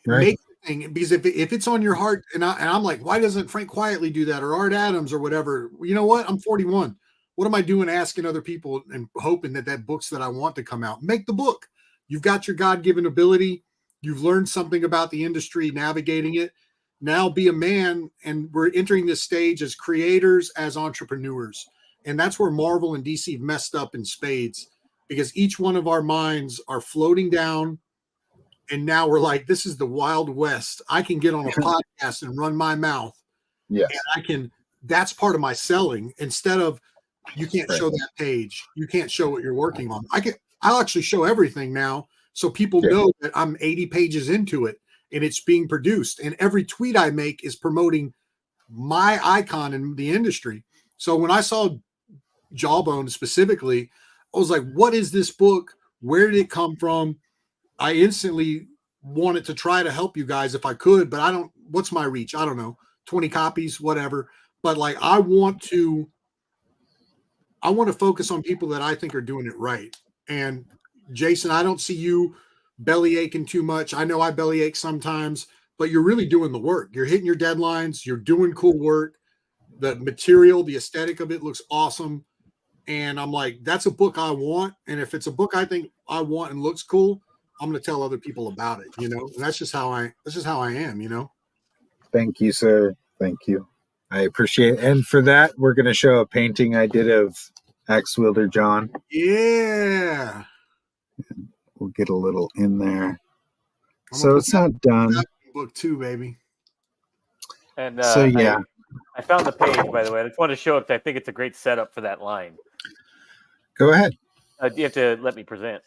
Speaker 3: Make the thing. Because if it's on your heart, and I'm like, why doesn't Frank Quietly do that, or Art Adams or whatever? You know what? I'm 41. What am I doing asking other people and hoping that book's that I want to come out? Make the book. You've got your God-given ability. You've learned something about the industry, navigating it. Now be a man, and we're entering this stage as creators, as entrepreneurs. And that's where Marvel and DC messed up in spades, because each one of our minds are floating down. And now we're like, this is the Wild West. I can get on a podcast and run my mouth.
Speaker 2: Yes.
Speaker 3: And that's part of my selling. Instead of, you can't show that page. You can't show what you're working on. I'll actually show everything now, so people know that I'm 80 pages into it and it's being produced. And every tweet I make is promoting my icon in the industry. So when I saw Jawbone specifically, I was like, what is this book? Where did it come from? I instantly wanted to try to help you guys if I could, but what's my reach? I don't know, 20 copies, whatever. But like, I want to focus on people that I think are doing it right. And Jason, I don't see you belly aching too much. I know I belly ache sometimes, but you're really doing the work. You're hitting your deadlines. You're doing cool work. The material, the aesthetic of it looks awesome. And I'm like, that's a book I want. And if it's a book I think I want and looks cool, I'm going to tell other people about it, you know. And that's just how I am, you know.
Speaker 2: Thank you, sir. Thank you. I appreciate it. And for that, we're going to show a painting I did of Axe Wielder John.
Speaker 3: Yeah.
Speaker 2: We'll get a little in there. So it's not done.
Speaker 3: Book 2, baby.
Speaker 1: And
Speaker 2: so yeah.
Speaker 1: I found the page, by the way. I just wanted to show it. I think it's a great setup for that line.
Speaker 2: Go ahead.
Speaker 1: You have to let me present.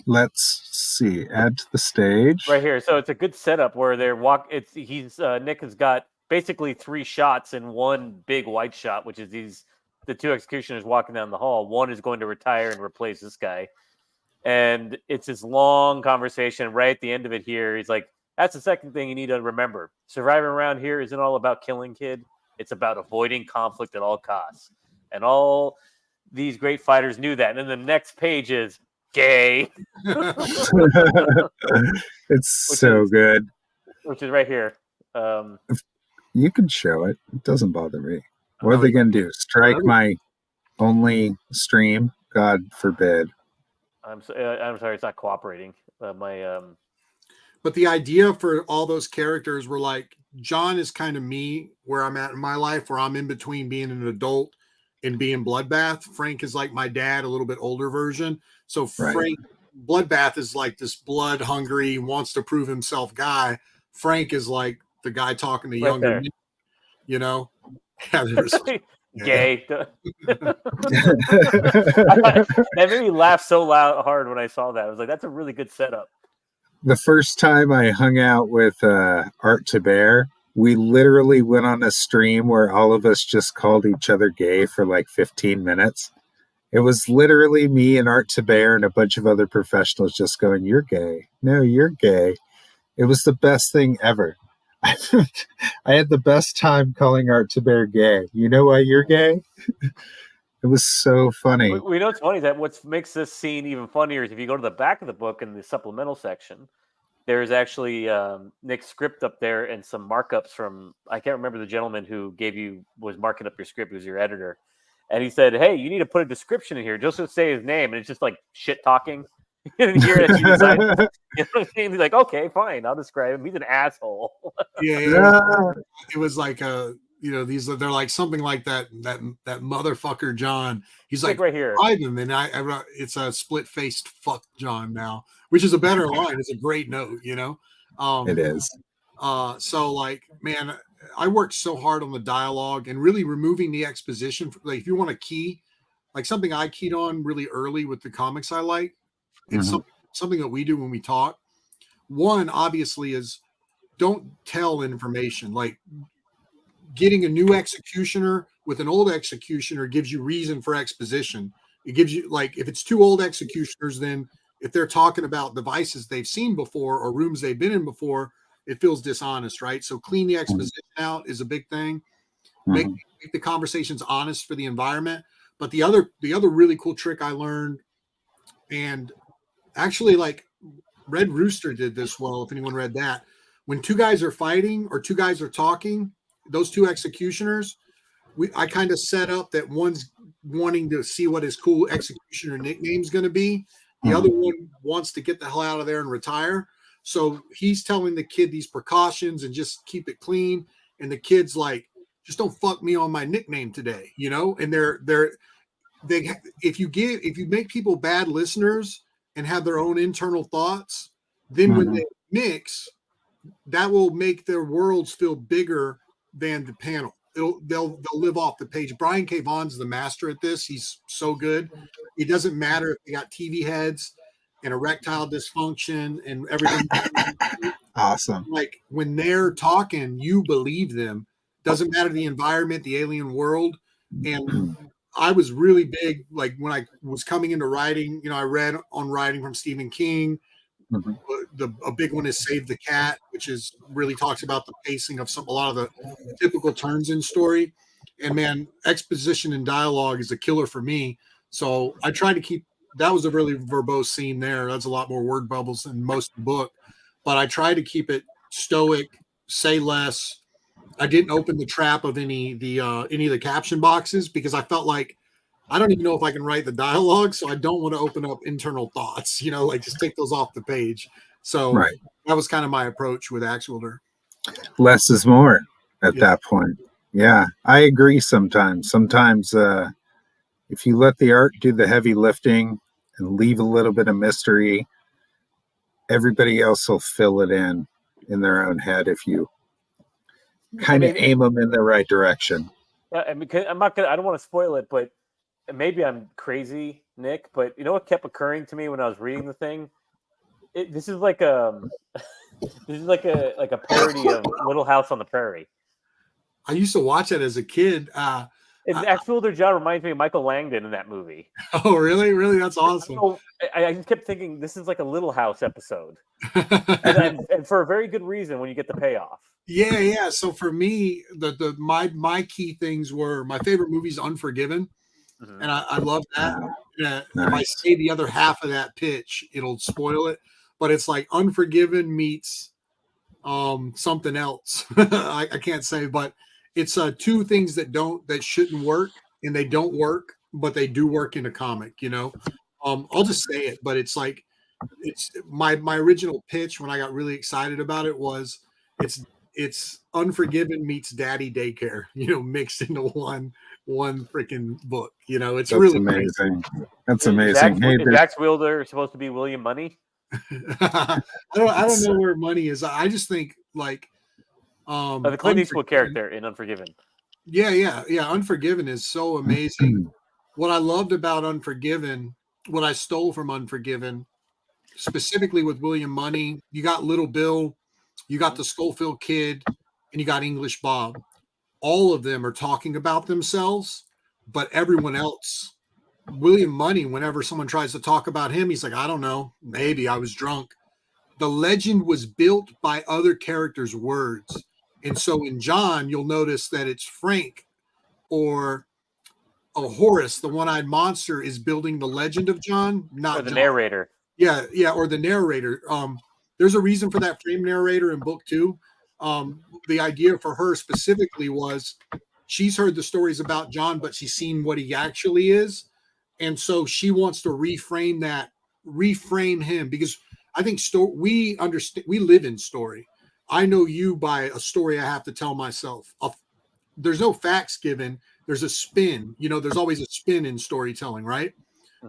Speaker 2: Let's see. Add to the stage.
Speaker 1: Right here. So it's a good setup where they're Nick has got basically 3 shots in one big white shot, which is the 2 executioners walking down the hall. One is going to retire and replace this guy. And it's this long conversation. Right at the end of it here, he's like, that's the second thing you need to remember. Surviving around here isn't all about killing, kid. It's about avoiding conflict at all costs. And all these great fighters knew that. And then the next page is gay.
Speaker 2: It's so good.
Speaker 1: Which is right here.
Speaker 2: You can show it. It doesn't bother me. What are they going to do? Strike my only stream? God forbid.
Speaker 1: I'm sorry, it's not cooperating.
Speaker 3: But the idea for all those characters were like, John is kind of me where I'm at in my life, where I'm in between being an adult and being Bloodbath. Frank is like my dad, a little bit older version. So Frank, Bloodbath is like this blood hungry, wants to prove himself guy. Frank is like the guy talking to younger, you know?
Speaker 1: Gay. That made me laugh so hard when I saw that. I was like, that's a really good setup.
Speaker 2: The first time I hung out with Art to Bear, we literally went on a stream where all of us just called each other gay for like 15 minutes. It was literally me and Art to Bear and a bunch of other professionals just going, "You're gay. No, you're gay." It was the best thing ever. I had the best time calling Art to Bear gay. You know why you're gay? It was so funny.
Speaker 1: We know it's funny that what makes this scene even funnier is if you go to the back of the book in the supplemental section, there's actually Nick's script up there and some markups from, I can't remember the gentleman who was marking up your script, who's your editor. And he said, hey, you need to put a description in here just to say his name. And it's just like shit talking. And here you decide, you know what I mean? He's like, okay, fine, I'll describe him. He's an asshole.
Speaker 3: Yeah. It was like they're like something like that motherfucker John. He's like
Speaker 1: right here.
Speaker 3: Him, and it's a split-faced fuck John now, which is a better line. It's a great note, you know.
Speaker 2: It is.
Speaker 3: So like, man, I worked so hard on the dialogue and really removing the exposition. Like, if you want to key, like something I keyed on really early with the comics I like, it's something that we do when we talk. One, obviously, is don't tell information. Like, getting a new executioner with an old executioner gives you reason for exposition. It gives you, like, if it's 2 old executioners, then if they're talking about devices they've seen before or rooms they've been in before, it feels dishonest, right? So clean the exposition out is a big thing. Make the conversations honest for the environment. But the other really cool trick I learned, and actually, like, Red Rooster did this well, if anyone read that. When 2 guys are fighting or 2 guys are talking, those 2 executioners, I kind of set up that one's wanting to see what his cool executioner nickname's going to be. The other one wants to get the hell out of there and retire. So he's telling the kid these precautions and just keep it clean. And the kid's like, just don't fuck me on my nickname today, you know? And if you make people bad listeners and have their own internal thoughts, then when they mix, that will make their worlds feel bigger than the panel. They'll live off the page. Brian K. Vaughan's the master at this. He's so good. It doesn't matter if they got TV heads and erectile dysfunction and everything.
Speaker 2: Awesome.
Speaker 3: Like when they're talking, you believe them. Doesn't matter the environment, the alien world. And I was really big, like when I was coming into writing, I read on writing from Stephen King. A big one is Save the Cat, which is really talks about the pacing of a lot of the typical turns in story. And man, exposition and dialogue is a killer for me. So I try to keep, that was a really verbose scene there. That's a lot more word bubbles than most of the book, but I try to keep it stoic, say less. I didn't open the trap of any of the caption boxes because I felt like I don't even know if I can write the dialogue, so I don't want to open up internal thoughts, like just take those off the page. So that was kind of my approach with Axe Wielder.
Speaker 2: Less is more at that point. Yeah, I agree sometimes. Sometimes if you let the art do the heavy lifting and leave a little bit of mystery, everybody else will fill it in their own head if you kind of aim them in the right direction.
Speaker 1: Yeah, and because I don't want to spoil it, but maybe I'm crazy, Nick, but you know what kept occurring to me when I was reading the thing? This is like a parody of Little House on the Prairie.
Speaker 3: I used to watch it as a kid.
Speaker 1: Axe Wielder John reminds me of Michael Langdon in that movie.
Speaker 3: Oh, really? Really? That's awesome.
Speaker 1: I just kept thinking this is like a Little House episode, and for a very good reason when you get the payoff.
Speaker 3: Yeah. So for me, my key things were my favorite movie is Unforgiven. And I love that. Nice. If I say the other half of that pitch, it'll spoil it. But it's like Unforgiven meets something else. I can't say, but it's two things that shouldn't work, and they don't work, but they do work in a comic. I'll just say it, but it's like it's my original pitch when I got really excited about it was it's Unforgiven meets Daddy Daycare, mixed into one freaking book. It's
Speaker 2: That's
Speaker 3: really
Speaker 2: amazing. Crazy. That's amazing.
Speaker 1: Is Axe Wielder supposed to be William Money?
Speaker 3: I don't know where Money is. I just think like
Speaker 1: the Clint Eastwood character in Unforgiven.
Speaker 3: Yeah. Unforgiven is so amazing. What I loved about Unforgiven, what I stole from Unforgiven, specifically with William Money, you got Little Bill, you got the Schofield Kid, and you got English Bob. All of them are talking about themselves, but everyone else, William Money, whenever someone tries to talk about him, he's like, I don't know, maybe I was drunk. The legend was built by other characters' words. And so in John, you'll notice that it's Frank or Horace, the one-eyed monster, is building the legend of John, not
Speaker 1: or the
Speaker 3: John.
Speaker 1: Narrator.
Speaker 3: Yeah, or the narrator. There's a reason for that frame narrator in book 2. The idea for her specifically was she's heard the stories about John, but she's seen what he actually is. And so she wants to reframe him, because I think we understand, we live in story. I know you by a story I have to tell myself. There's no facts given. There's a spin. There's always a spin in storytelling, right?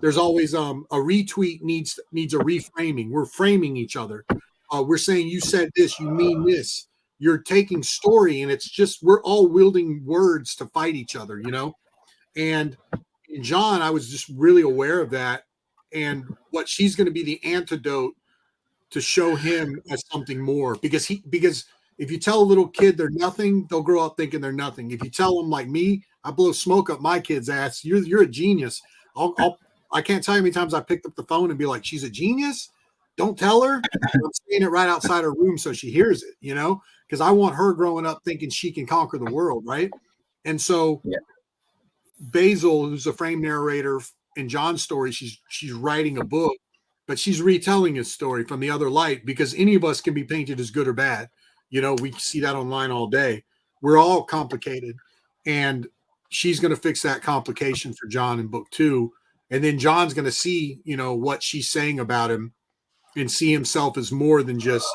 Speaker 3: There's always a retweet needs a reframing. We're framing each other. We're saying you said this, you mean this. You're taking story, and it's just we're all wielding words to fight each other, And in John, I was just really aware of that, and what she's going to be the antidote to show him as something more. Because if you tell a little kid they're nothing, they'll grow up thinking they're nothing. If you tell them like me, I blow smoke up my kid's ass. You're a genius. I can't tell you how many times I picked up the phone and be like, she's a genius. Don't tell her. I'm saying it right outside her room so she hears it, because I want her growing up thinking she can conquer the world, right? And so Basil, who's a frame narrator in John's story, she's writing a book, but she's retelling his story from the other light, because any of us can be painted as good or bad. We see that online all day. We're all complicated, and she's going to fix that complication for John in book 2. And then John's going to see, what she's saying about him and see himself as more than just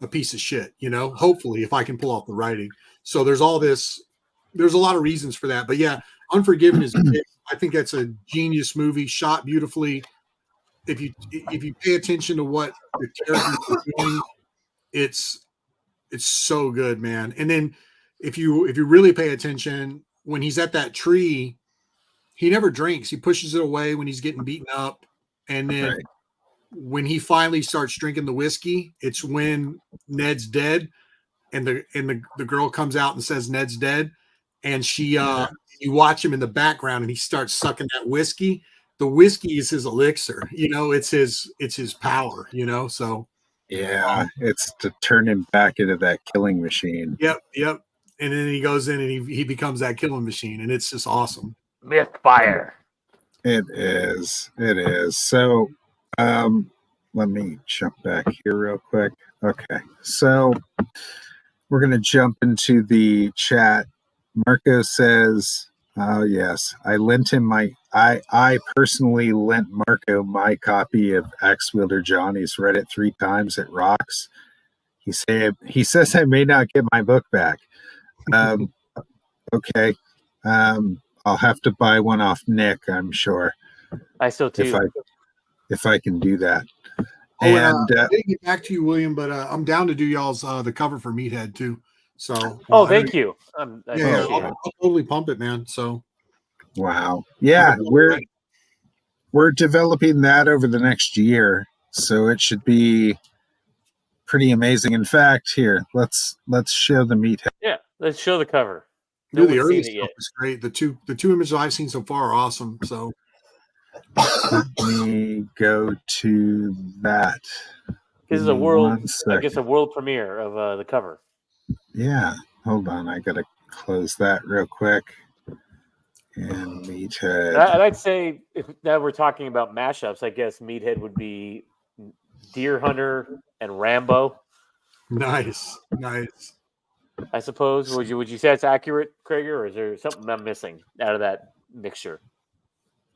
Speaker 3: a piece of shit, hopefully, if I can pull off the writing. So there's all this there's a lot of reasons for that. But yeah, Unforgiven is great. I think that's a genius movie, shot beautifully. If you pay attention to what the characters are doing, it's so good, man. And then if you really pay attention, when he's at that tree, he never drinks. He pushes it away when he's getting beaten up. And then
Speaker 2: Right.
Speaker 3: when he finally starts drinking the whiskey, it's when Ned's dead, and the girl comes out and says Ned's dead, and you watch him in the background, and he starts sucking that whiskey. The whiskey is his elixir, it's his power, so
Speaker 2: Yeah, it's to turn him back into that killing machine.
Speaker 3: yep. And then he goes in and he becomes that killing machine, and it's just awesome.
Speaker 1: Mythfire.
Speaker 2: It is. So, let me jump back here real quick. Okay, so we're going to jump into the chat. Marco says, oh yes, I personally lent Marco my copy of Axe Wielder John. He's read it 3 times. It rocks. He says I may not get my book back. Okay. I'll have to buy one off Nick, I'm sure.
Speaker 1: I still too.
Speaker 2: If I can do that.
Speaker 3: I didn't get back to you, William, but I'm down to do y'all's the cover for Meathead too. So
Speaker 1: thank you.
Speaker 3: I'll totally pump it, man. So
Speaker 2: wow. Yeah, we're developing that over the next year, so it should be pretty amazing. In fact, here, let's show the Meathead.
Speaker 1: Yeah, let's show the cover.
Speaker 3: No, the early stuff is great. The two images I've seen so far are awesome. So
Speaker 2: let me go to that.
Speaker 1: This is a world premiere of the cover.
Speaker 2: Yeah, hold on. I gotta close that real quick. And Meathead.
Speaker 1: And I'd say if now we're talking about mashups, I guess Meathead would be Deer Hunter and Rambo.
Speaker 3: Nice.
Speaker 1: I suppose. Would you say it's accurate, Crager, or is there something I'm missing out of that mixture?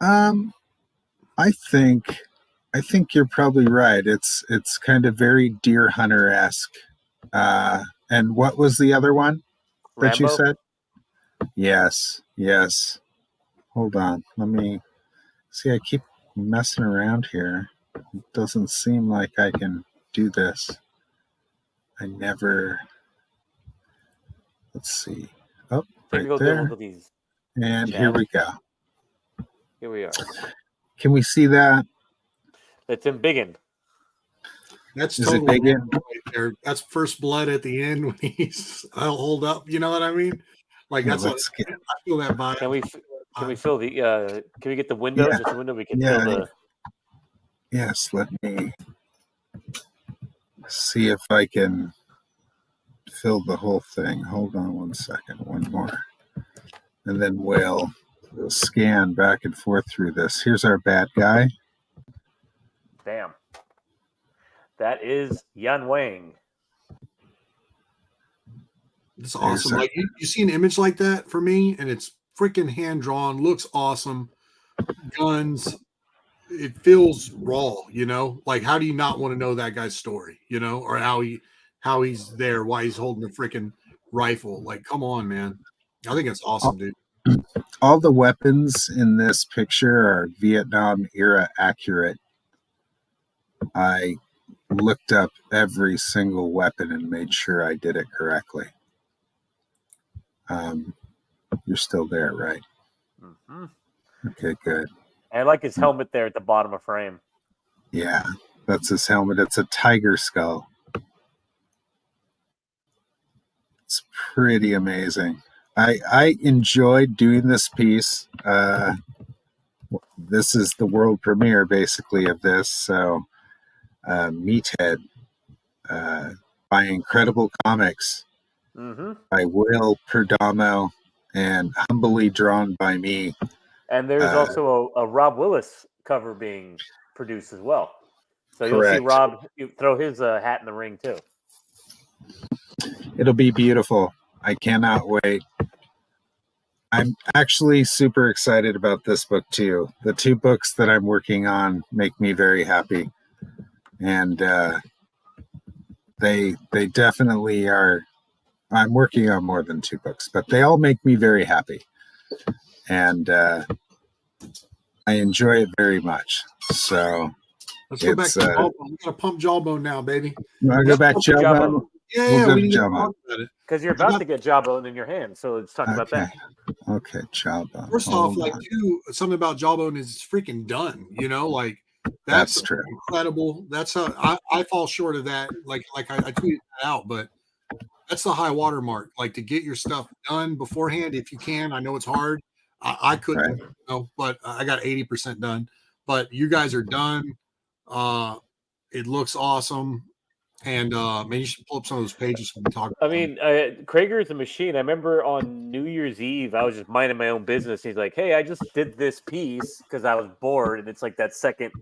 Speaker 2: I think you're probably right. It's kind of very Deer Hunter-esque. And what was the other one that you said? Yes. Hold on. Let me see. I keep messing around here. It doesn't seem like I can do this. I never. Let's see. Oh, right there. And here we go.
Speaker 1: Here we are.
Speaker 2: Can we see that?
Speaker 1: That's him biggin.
Speaker 3: That's totally right there. That's First Blood at the end when he's I'll hold up. You know what I mean? Like that's I feel that vibe.
Speaker 1: Can we fill the? Can we get the window?
Speaker 2: Yeah.
Speaker 1: Just a window. We can fill the.
Speaker 2: Yes. Let me see if I can fill the whole thing. Hold on 1 second. One more, and then we'll scan back and forth through this. Here's our bad guy.
Speaker 1: Damn. That is Yan Wang.
Speaker 3: It's awesome. Like you see an image like that for me, and it's freaking hand drawn. Looks awesome. Guns. It feels raw. Like how do you not want to know that guy's story? Or how he's there, why he's holding a freaking rifle. Like, come on, man. I think it's awesome, dude.
Speaker 2: All the weapons in this picture are Vietnam era accurate. I looked up every single weapon and made sure I did it correctly. You're still there, right?
Speaker 1: Mm-hmm.
Speaker 2: Okay, good.
Speaker 1: I like his helmet there at the bottom of frame.
Speaker 2: Yeah, that's his helmet. It's a tiger skull. It's pretty amazing. I enjoyed doing this piece. This is the world premiere, basically, of this. So, Meathead by Incredible Comics by Will Perdomo and humbly drawn by me.
Speaker 1: And there's also a Rob Willis cover being produced as well. So you'll see Rob throw his hat in the ring too.
Speaker 2: It'll be beautiful. I cannot wait. I'm actually super excited about this book too. The 2 books that I'm working on make me very happy. And they definitely are I'm working on more than 2 books, but they all make me very happy. And I enjoy it very much. So
Speaker 3: Let's go back
Speaker 2: it's
Speaker 3: to Jawbone. We got to pump Jawbone now, baby.
Speaker 2: I'll go back to
Speaker 1: Jawbone.
Speaker 2: Jawbone.
Speaker 3: Yeah,
Speaker 2: We'll go
Speaker 3: we
Speaker 2: to
Speaker 3: need to
Speaker 2: Jawbone.
Speaker 3: talk about it.
Speaker 1: Because you're about to get Jawbone in your hand, so let's talk about
Speaker 2: Okay.
Speaker 1: that.
Speaker 2: Okay, Jawbone.
Speaker 3: First
Speaker 2: Hold
Speaker 3: off, like
Speaker 2: on.
Speaker 3: something about Jawbone is freaking done. You know, like
Speaker 2: That's true.
Speaker 3: incredible. That's how I fall short of that. Like I tweeted that out, but that's the high water mark. Like to get your stuff done beforehand if you can. I know it's hard. I couldn't,
Speaker 2: Right.
Speaker 3: you know, but I got 80% done. But you guys are done. It looks awesome. And man, you should pull up some of those pages we talk about.
Speaker 1: I mean, Crager is a machine. I remember on New Year's Eve, I was just minding my own business. He's like, "Hey, I just did this piece because I was bored," and it's like that second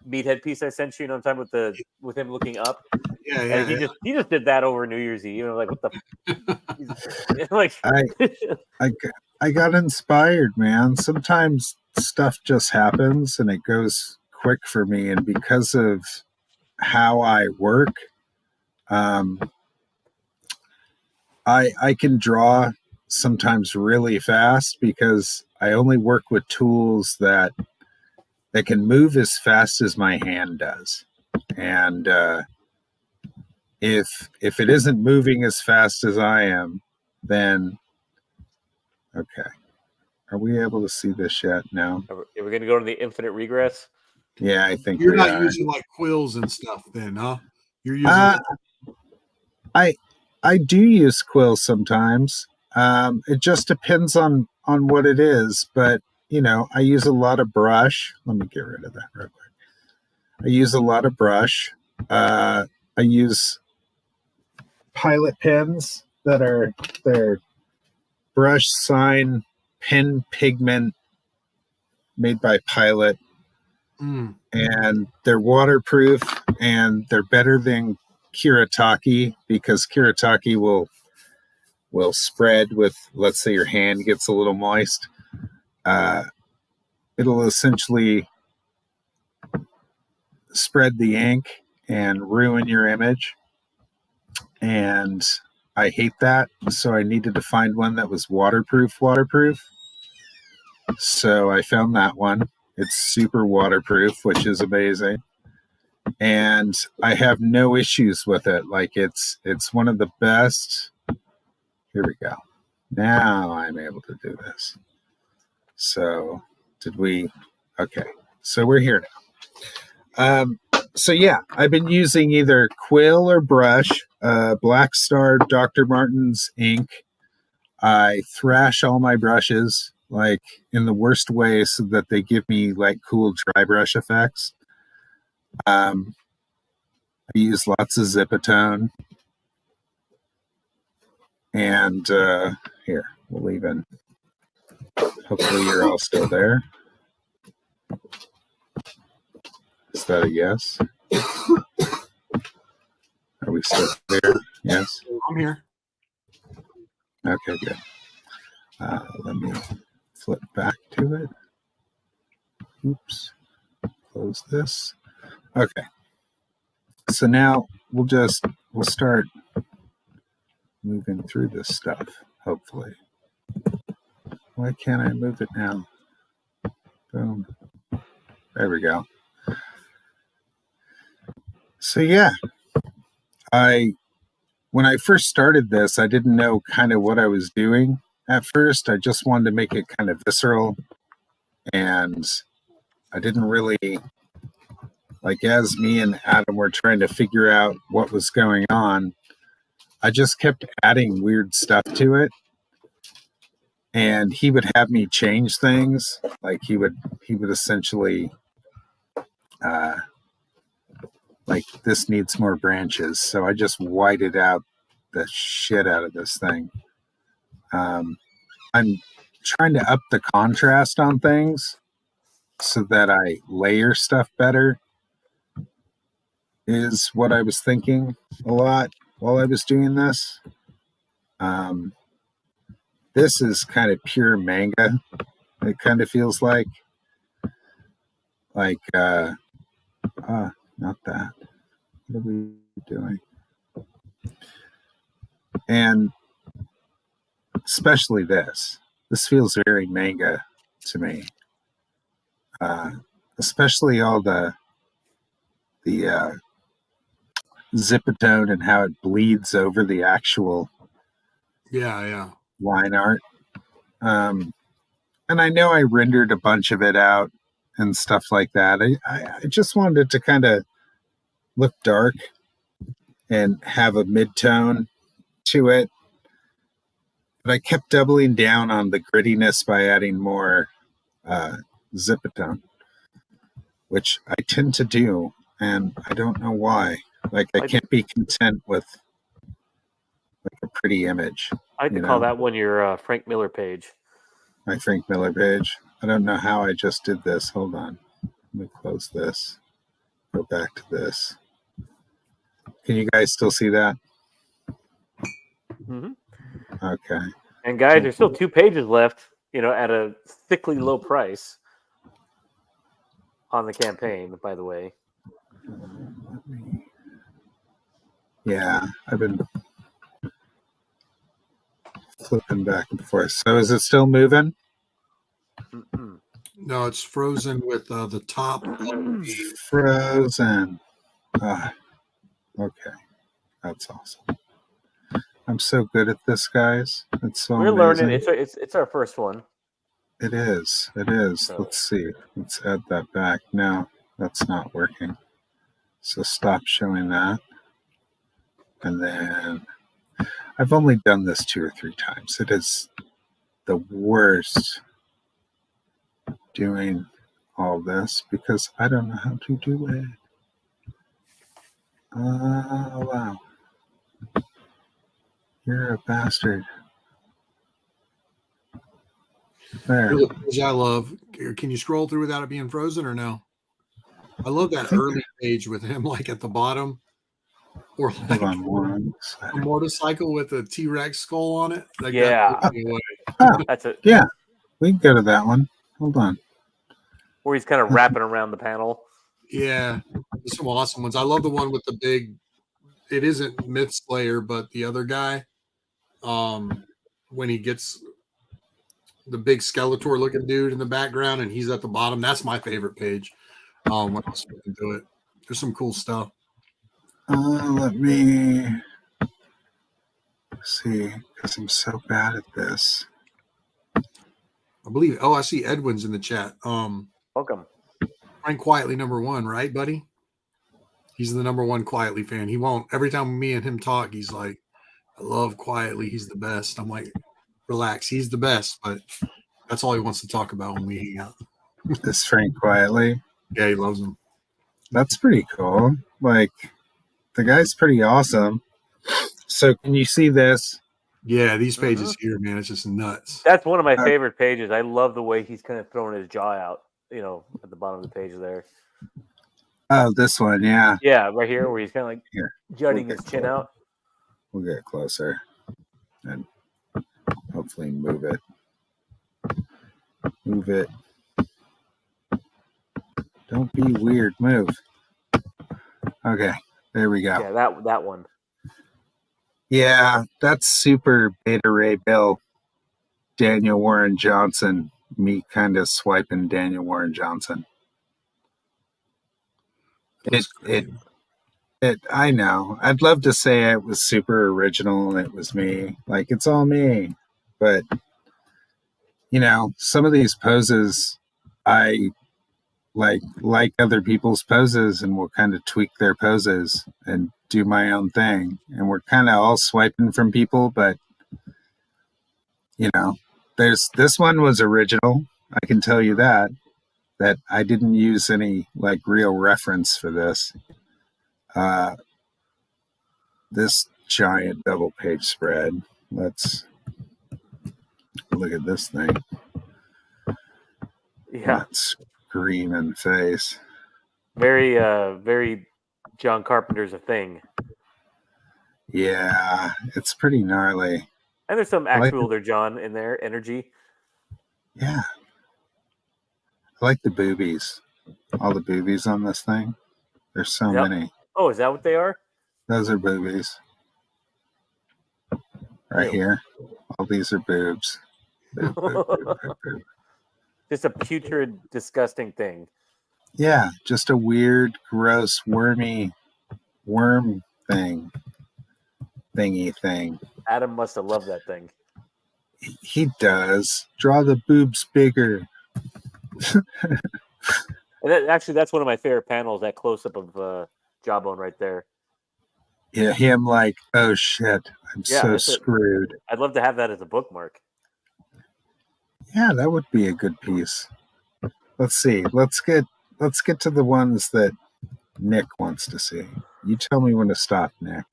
Speaker 1: meathead piece I sent you. You know, what I'm talking with him looking up.
Speaker 3: Yeah,
Speaker 1: And he just did that over New Year's Eve. You know, like what the like.
Speaker 2: I got inspired, man. Sometimes stuff just happens and it goes quick for me, and because of how I work, I can draw sometimes really fast because I only work with tools that can move as fast as my hand does. And if it isn't moving as fast as I am, then okay. Are we able to see this yet? No.
Speaker 1: Are we going to go to the infinite regress?
Speaker 2: Yeah, I think
Speaker 3: you're
Speaker 2: we
Speaker 3: not
Speaker 2: are.
Speaker 3: using like quills and stuff, then, huh? You're using.
Speaker 2: I do use quills sometimes. It just depends on what it is, but you know, I use a lot of brush. Let me get rid of that real quick. I use a lot of brush. I use pilot pens that are they're brush sign pen pigment made by Pilot, and they're waterproof and they're better than Kiritaki because Kiritaki will spread with, let's say your hand gets a little moist. It'll essentially spread the ink and ruin your image. And I hate that. So I needed to find one that was waterproof. So I found that one. It's super waterproof, which is amazing. And I have no issues with it. Like it's one of the best. Here we go. Now I'm able to do this. So okay. So we're here now. So yeah, I've been using either quill or brush, Black Star Dr. Martin's ink. I thrash all my brushes like in the worst way so that they give me like cool dry brush effects. I use lots of Zipatone. And here, we'll even, hopefully you're all still there. Is that a yes? Are we still there? Yes?
Speaker 3: I'm here.
Speaker 2: Okay, good. Let me flip back to it. Oops. Close this. Okay. So now we'll start moving through this stuff, hopefully. Why can't I move it now? Boom. There we go. So yeah, when I first started this, I didn't know kind of what I was doing at first. I just wanted to make it kind of visceral, and I didn't really, like, as me and Adam were trying to figure out what was going on, I just kept adding weird stuff to it, and he would have me change things. Like he would essentially like, this needs more branches, so I just whited out the shit out of this thing. I'm trying to up the contrast on things so that I layer stuff better, is what I was thinking a lot while I was doing this. This is kind of pure manga. It kind of feels like not that. What are we doing? And especially this. This feels very manga to me. Especially all the zipatone and how it bleeds over the actual
Speaker 3: Yeah.
Speaker 2: line art. And I know I rendered a bunch of it out and stuff like that. I just wanted it to kind of look dark and have a mid-tone to it. But I kept doubling down on the grittiness by adding more zipatone, which I tend to do, and I don't know why. Like, I can't be content with like a pretty image.
Speaker 1: I like to call that one your Frank Miller page.
Speaker 2: My Frank Miller page. I don't know how I just did this. Hold on. Let me close this. Go back to this. Can you guys still see that?
Speaker 1: Mm-hmm.
Speaker 2: Okay.
Speaker 1: And guys, there's still 2 pages left, at a thickly low price on the campaign, by the way.
Speaker 2: Yeah, I've been flipping back and forth. So is it still moving?
Speaker 1: Mm-mm.
Speaker 3: No, it's frozen with the top.
Speaker 2: Frozen. Okay. That's awesome. I'm so good at this, guys. It's so
Speaker 1: We're
Speaker 2: amazing.
Speaker 1: learning. It's our first one.
Speaker 2: It is. It is.
Speaker 1: So.
Speaker 2: Let's see. Let's add that back. No, that's not working. So stop showing that. And then I've only done this 2 or 3 times. It is the worst doing all this because I don't know how to do it. Wow. You're a bastard. There.
Speaker 3: The page I love. Can you scroll through without it being frozen or no? I love that early page with him like at the bottom. Or like a motorcycle with a T-Rex skull on it. Like
Speaker 1: That's it.
Speaker 2: Yeah, we can go to that one. Hold on.
Speaker 1: Where he's kind of wrapping around the panel.
Speaker 3: Yeah, there's some awesome ones. I love the one with the big. It isn't Myth Slayer, but the other guy. When he gets the big Skeletor looking dude in the background, and he's at the bottom. That's my favorite page. When I was looking to it, there's some cool stuff.
Speaker 2: Let me see, because I'm so bad at this.
Speaker 3: I believe. Oh, I see Edwin's in the chat.
Speaker 1: Welcome.
Speaker 3: Frank Quietly #1, right, buddy? He's the #1 Quietly fan. He won't. Every time me and him talk, he's like, "I love Quietly. He's the best." I'm like, "Relax. He's the best," but that's all he wants to talk about when we hang out.
Speaker 2: This Frank Quietly.
Speaker 3: Yeah, he loves him.
Speaker 2: That's pretty cool. Like, the guy's pretty awesome. So can you see this?
Speaker 3: Yeah, these pages here, man, it's just nuts.
Speaker 1: That's one of my favorite pages. I love the way he's kind of throwing his jaw out, at the bottom of the page there.
Speaker 2: Oh, this one, yeah.
Speaker 1: Yeah, right here where he's kind of like jutting his chin out.
Speaker 2: We'll get closer and hopefully move it. Move it. Don't be weird. Move. Okay. There we go.
Speaker 1: Yeah, that one.
Speaker 2: Yeah, that's super Beta Ray Bill. Daniel Warren Johnson. Me kind of swiping Daniel Warren Johnson. I know. I'd love to say it was super original and it was me. Like, it's all me. But, some of these poses, I like other people's poses and will kind of tweak their poses and do my own thing. And we're kind of all swiping from people, but there's this one was original. I can tell you that I didn't use any like real reference for this. This giant double page spread. Let's look at this thing.
Speaker 1: Yeah.
Speaker 2: Screaming face.
Speaker 1: Very, very John Carpenter's A Thing.
Speaker 2: Yeah, it's pretty gnarly.
Speaker 1: And there's some actual John in there, energy.
Speaker 2: Yeah. I like the boobies. All the boobies on this thing. There's so many.
Speaker 1: Oh, is that what they are?
Speaker 2: Those are boobies. right
Speaker 1: Ew.
Speaker 2: here. All these are boobs. Boob, boob, boob, boob, boob.
Speaker 1: Just a putrid, disgusting thing.
Speaker 2: Yeah, just a weird, gross, wormy worm thing. Thingy thing.
Speaker 1: Adam must have loved that thing.
Speaker 2: He does. Draw the boobs bigger.
Speaker 1: And actually, that's one of my favorite panels. That close up of Jawbone right there.
Speaker 2: Yeah, him like, oh shit, I'm so screwed.
Speaker 1: I'd love to have that as a bookmark.
Speaker 2: Yeah, that would be a good piece. Let's see. Let's get to the ones that Nick wants to see. You tell me when to stop, Nick.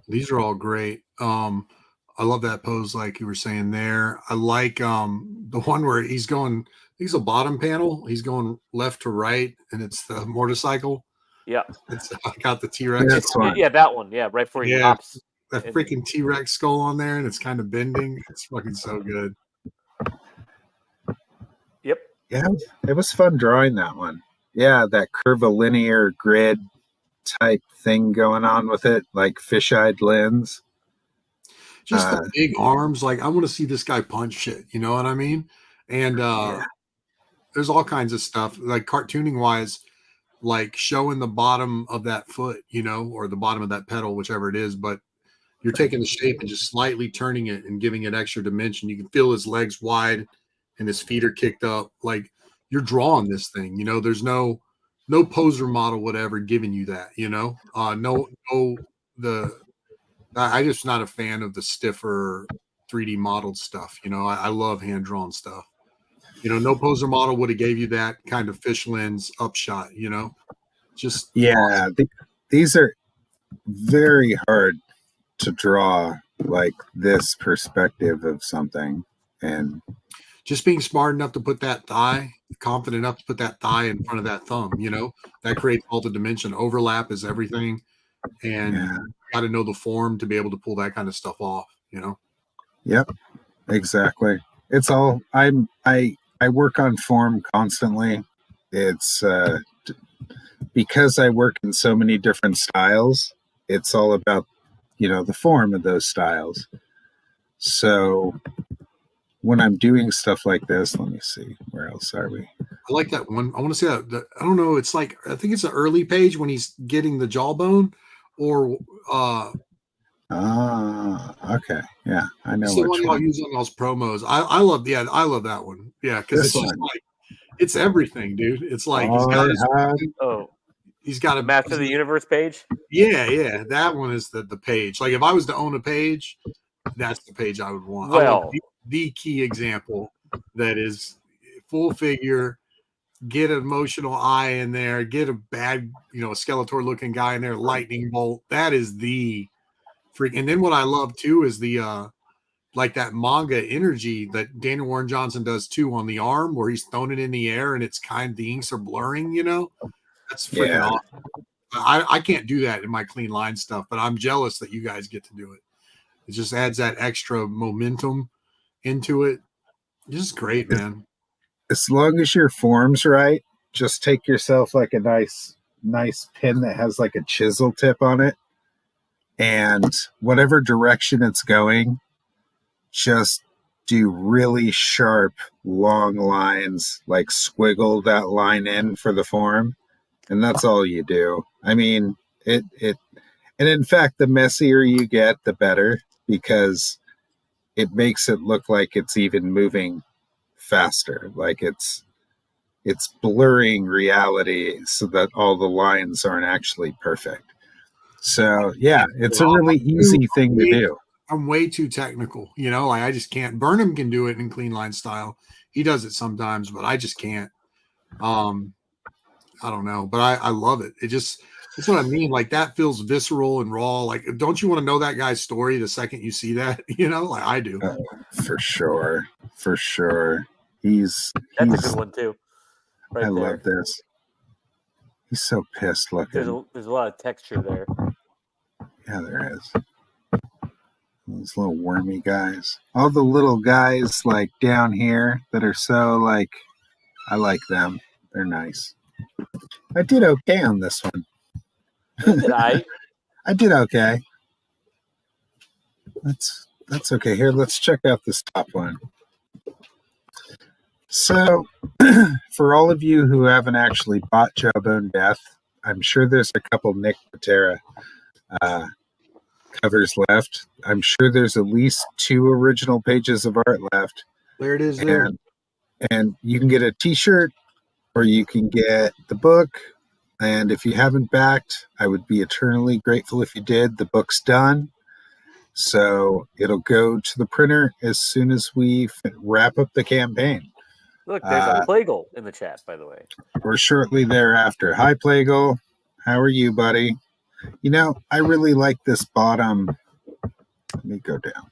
Speaker 3: These are all great. I love that pose, like you were saying there. I like the one where he's a bottom panel. He's going left to right, and it's the motorcycle.
Speaker 1: Yeah.
Speaker 3: I got the T-Rex.
Speaker 1: Yeah, that one. Yeah, right before he hops.
Speaker 3: That freaking T-Rex skull on there, and it's kind of bending. It's fucking so good.
Speaker 1: Yep.
Speaker 2: Yeah, it was fun drawing that one. Yeah, that curvilinear grid type thing going on with it, like fisheye lens.
Speaker 3: Just the big arms. Like, I want to see this guy punch shit. You know what I mean? And there's all kinds of stuff, like cartooning wise, like showing the bottom of that foot, you know, or the bottom of that pedal, whichever it is. But you're taking the shape and just slightly turning it and giving it extra dimension. You can feel his legs wide and his feet are kicked up. Like, you're drawing this thing, you know, there's no poser model would ever giving you that, you know, I just not a fan of the stiffer 3D modeled stuff. You know, I love hand drawn stuff. You know, no poser model would have gave you that kind of fish lens upshot, you know, just.
Speaker 2: Yeah. These are very hard to draw, like this perspective of something. And
Speaker 3: just being smart enough to put that thigh, confident enough to put that thigh in front of that thumb, you know, that creates all the dimension. Overlap is everything. And you got to know the form to be able to pull that kind of stuff off, you know?
Speaker 2: Yep, exactly. It's all, I work on form constantly. It's because I work in so many different styles, it's all about, you know, the form of those styles. So when I'm doing stuff like this, let me see, where else are we?
Speaker 3: I like that one. I want to see that. I don't know. It's like, I think it's an early page when he's getting the jawbone, or
Speaker 2: okay, yeah, I know.
Speaker 3: It's the one y'all use on those promos. I love that one. Yeah, because it's just like, it's everything, dude. It's like he's got a
Speaker 1: Master of the Universe page.
Speaker 3: Yeah, that one is the page. Like, if I was to own a page, that's the page I would want.
Speaker 1: Well,
Speaker 3: I want the key example that is full figure. Get an emotional eye in there. Get a bad, you know, a Skeletor looking guy in there. Lightning bolt. That is the freak. And then what I love too is the like that manga energy that Daniel Warren Johnson does too on the arm, where he's thrown it in the air and it's the inks are blurring. You know, that's freaking awesome. I can't do that in my clean line stuff, but I'm jealous that you guys get to do it. It just adds that extra momentum into it. Just great, man.
Speaker 2: As long as your form's right, just take yourself like a nice pin that has like a chisel tip on it, and whatever direction it's going, just do really sharp, long lines, like squiggle that line in for the form, and that's all you do. I mean, and in fact, the messier you get, the better, because it makes it look like it's even moving faster, like it's blurring reality so that all the lines aren't actually perfect. So yeah, it's a really easy thing to do.
Speaker 3: I'm way too technical, you know, like I just can't. Burnham can do it in clean line style. He does it sometimes, but I just can't. I don't know, but I love it. It's what I mean. Like, that feels visceral and raw. Like, don't you want to know that guy's story the second you see that? You know, like I do.
Speaker 2: For sure. That's
Speaker 1: a good one too.
Speaker 2: Right, I love this. He's so pissed looking.
Speaker 1: There's a lot of texture there.
Speaker 2: Yeah, there is. Those little wormy guys. All the little guys like down here that are so like, I like them. They're nice. I did okay on this one.
Speaker 1: Did I?
Speaker 2: I did okay. That's okay. Here, let's check out this top one. So, for all of you who haven't actually bought Jawbone Death, I'm sure there's a couple Nick Pitarra covers left. I'm sure there's at least 2 original pages of art left.
Speaker 3: There it is. There.
Speaker 2: And you can get a T-shirt, or you can get the book. And if you haven't backed, I would be eternally grateful if you did. The book's done, so it'll go to the printer as soon as we wrap up the campaign.
Speaker 1: Look, there's a Plagle in the chat, by the way.
Speaker 2: Or shortly thereafter. Hi, Plagle. How are you, buddy? You know, I really like this bottom. Let me go down.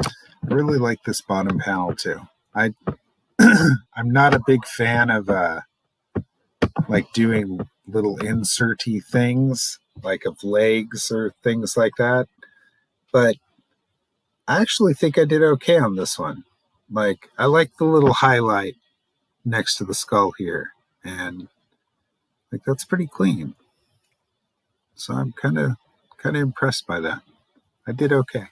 Speaker 2: I really like this bottom panel too. I'm not a big fan of like doing little inserty things, like of legs or things like that. But I actually think I did okay on this one. Like, I like the little highlight next to the skull here, and like that's pretty clean. So I'm kind of impressed by that. I did okay.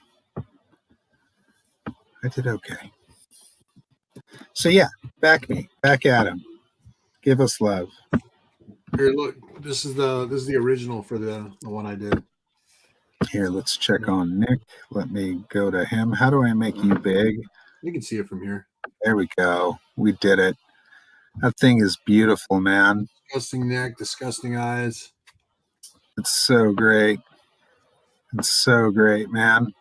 Speaker 2: So yeah, back at him. Give us love.
Speaker 3: Here, look. This is the original for the one I did.
Speaker 2: Here, let's check on Nick. Let me go to him. How do I make you big?
Speaker 3: You can see it from here.
Speaker 2: There we go. We did it. That thing is beautiful, man.
Speaker 3: Disgusting neck, disgusting eyes.
Speaker 2: It's so great. It's so great, man.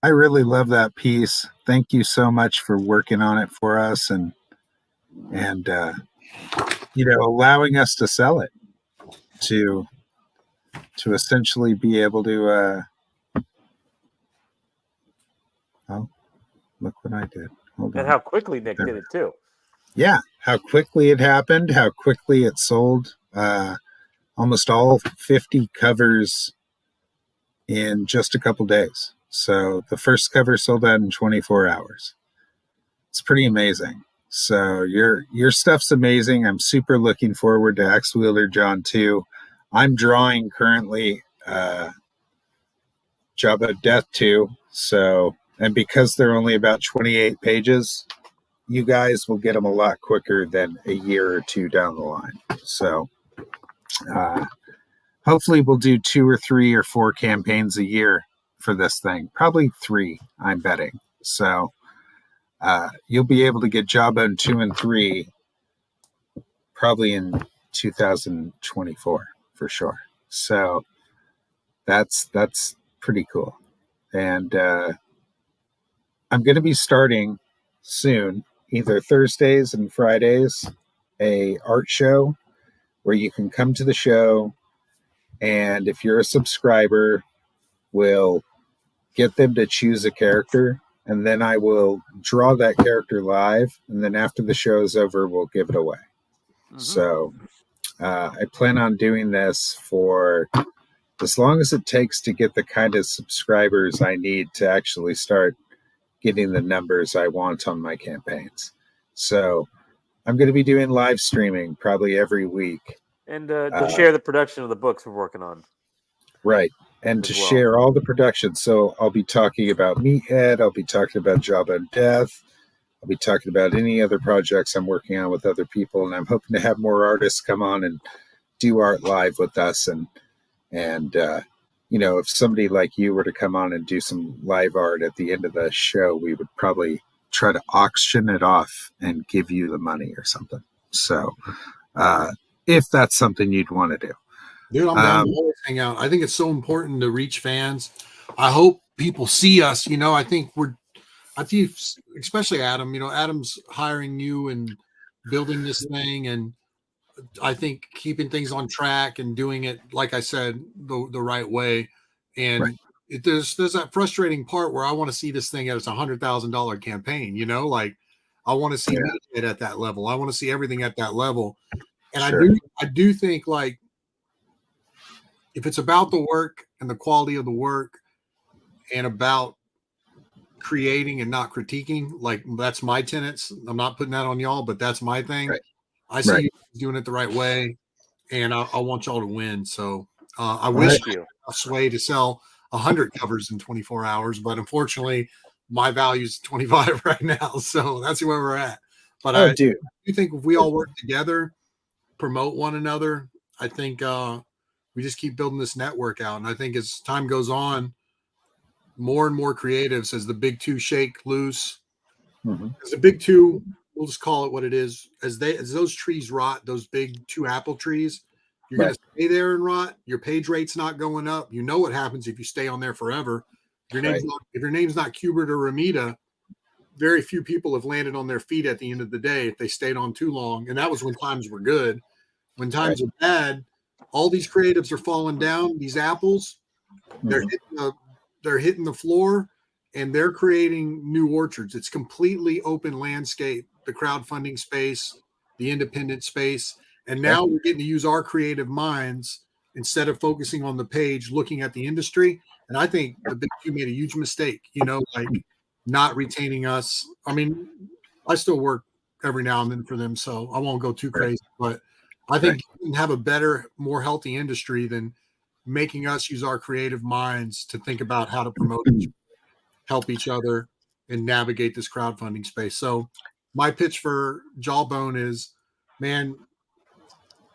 Speaker 2: I really love that piece. Thank you so much for working on it for us and you know, allowing us to sell it to essentially be able to oh, look what I did. Hold on.
Speaker 1: And how quickly Nick did it too.
Speaker 2: Yeah, how quickly it happened, how quickly it sold. Almost all 50 covers in just a couple days. So the first cover sold out in 24 hours. It's pretty amazing. So your stuff's amazing. I'm super looking forward to Axe Wielder John 2. I'm drawing currently Jawbone Death 2. So, and because they're only about 28 pages, you guys will get them a lot quicker than a year or 2 down the line. So hopefully we'll do 2 or 3 or 4 campaigns a year for this thing. Probably 3, I'm betting. So you'll be able to get Jawbone 2 and 3 probably in 2024 for sure. So that's pretty cool. And I'm going to be starting soon, either Thursdays and Fridays, a art show where you can come to the show, and if you're a subscriber, we'll get them to choose a character, and then I will draw that character live, and then after the show is over, we'll give it away. Mm-hmm. So I plan on doing this for as long as it takes to get the kind of subscribers I need to actually start getting the numbers I want on my campaigns. So I'm going to be doing live streaming probably every week.
Speaker 1: And to share the production of the books we're working on.
Speaker 2: Right. And to share all the production. So I'll be talking about Meathead. I'll be talking about Jawbone Death. I'll be talking about any other projects I'm working on with other people. And I'm hoping to have more artists come on and do art live with us. And you know, if somebody like you were to come on and do some live art at the end of the show, we would probably try to auction it off and give you the money or something. So if that's something you'd want to do.
Speaker 3: Dude, I'm down to always hang out. I think it's so important to reach fans. I hope people see us. You know, I think especially Adam, you know, Adam's hiring you and building this thing. And I think keeping things on track and doing it, like I said, the right way. And right. There's that frustrating part where I want to see this thing as a $100,000 campaign, you know, like I want to see it at that level. I want to see everything at that level. And sure. I do think, like, if it's about the work and the quality of the work and about creating and not critiquing, like that's my tenets. I'm not putting that on y'all, but that's my thing. Right. I see you doing it the right way, and I want y'all to win. So I wish you a sway to sell 100 covers in 24 hours, but unfortunately, my value is 25 right now, so that's where we're at. But I
Speaker 2: dude,
Speaker 3: do think if we all work together, promote one another, I think we just keep building this network out. And I think as time goes on, more and more creatives, as the big two shake loose, as the big two, we'll just call it what it is, as those trees rot, those big two apple trees, you're going to stay there and rot. Your page rate's not going up. You know what happens if you stay on there forever. If your name's not Kubert or Ramita, very few people have landed on their feet at the end of the day if they stayed on too long. And that was when times were good. When times are bad, all these creatives are falling down. These apples, they're hitting the floor, and they're creating new orchards. It's completely open landscape, the crowdfunding space, the independent space. And now we're getting to use our creative minds instead of focusing on the page, looking at the industry. And I think the big two made a huge mistake, like not retaining us. I mean, I still work every now and then for them, so I won't go too crazy, but I think you can have a better, more healthy industry than making us use our creative minds to think about how to promote, help each other, and navigate this crowdfunding space. So my pitch for Jawbone is, man,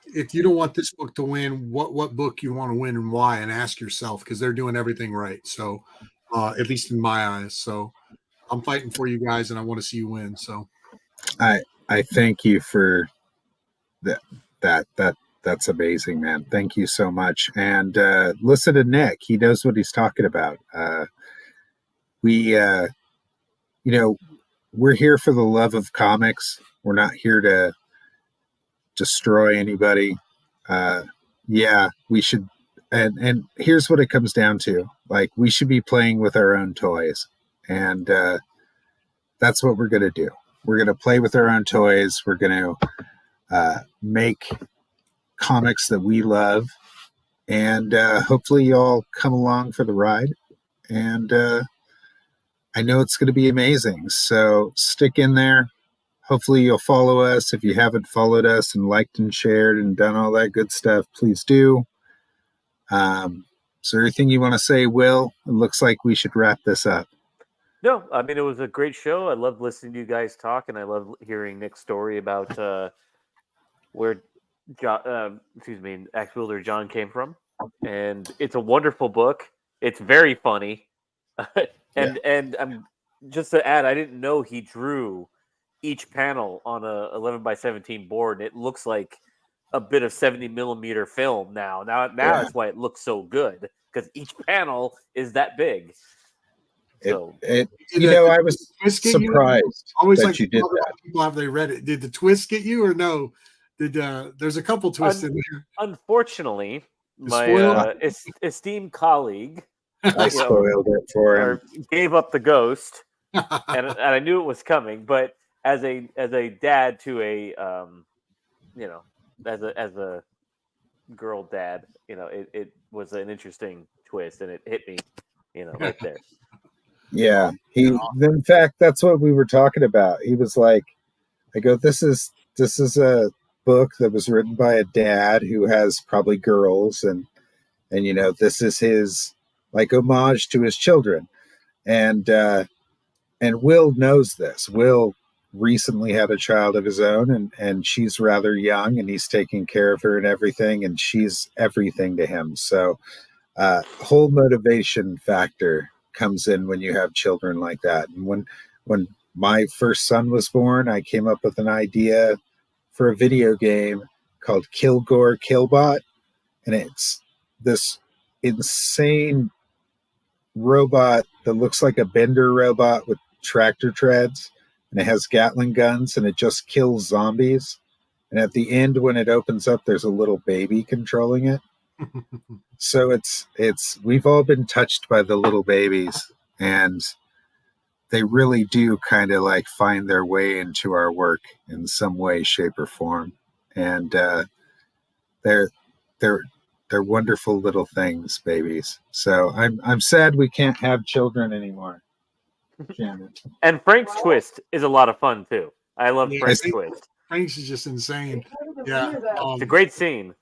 Speaker 3: if you don't want this book to win, what book you want to win and why, and ask yourself, because they're doing everything right. So at least in my eyes. So I'm fighting for you guys, and I want to see you win. So
Speaker 2: I thank you for that's amazing, man. Thank you so much. And listen to Nick. He knows what he's talking about. We're here for the love of comics. We're not here to destroy anybody. We should. And here's what it comes down to. Like, we should be playing with our own toys. And that's what we're going to do. We're going to play with our own toys. We're going to make comics that we love. And hopefully you all come along for the ride. And I know it's going to be amazing. So stick in there. Hopefully you'll follow us. If you haven't followed us and liked and shared and done all that good stuff, please do. Is there anything you want to say, Will? It looks like we should wrap this up.
Speaker 1: No, I mean, it was a great show. I love listening to you guys talk, and I love hearing Nick's story about where Axe Wielder John came from. And it's a wonderful book. It's very funny. And I'm just to add, I didn't know he drew each panel on a 11 by 17 board, and it looks like a bit of 70 millimeter film now. That's why it looks so good, because each panel is that big. So
Speaker 2: I was surprised
Speaker 3: always
Speaker 2: that
Speaker 3: like
Speaker 2: you did that.
Speaker 3: People, have they read it? Did the twist get you, or no? There's a couple twists in there.
Speaker 1: Unfortunately, my esteemed colleague,
Speaker 2: I spoiled it for him.
Speaker 1: Gave up the ghost, and I knew it was coming. But as a dad to a as a girl dad, it was an interesting twist, and it hit me, right there.
Speaker 2: Yeah, in fact, that's what we were talking about. He was like, I go, this is a book that was written by a dad who has probably girls, and this is his like homage to his children. And Will knows this. Will recently had a child of his own, and she's rather young, and he's taking care of her and everything, and she's everything to him. So whole motivation factor comes in when you have children like that. And when my first son was born, I came up with an idea for a video game called Kilgore Killbot, and it's this insane robot that looks like a bender robot with tractor treads, and it has Gatling guns, and it just kills zombies. And at the end, when it opens up, there's a little baby controlling it. So it's we've all been touched by the little babies, and they really do kind of like find their way into our work in some way, shape, or form. And they're wonderful little things, babies. So I'm sad we can't have children anymore.
Speaker 1: And Frank's twist is a lot of fun too. I love Frank's twist.
Speaker 3: Frank's is just insane. Yeah,
Speaker 1: it's a great scene.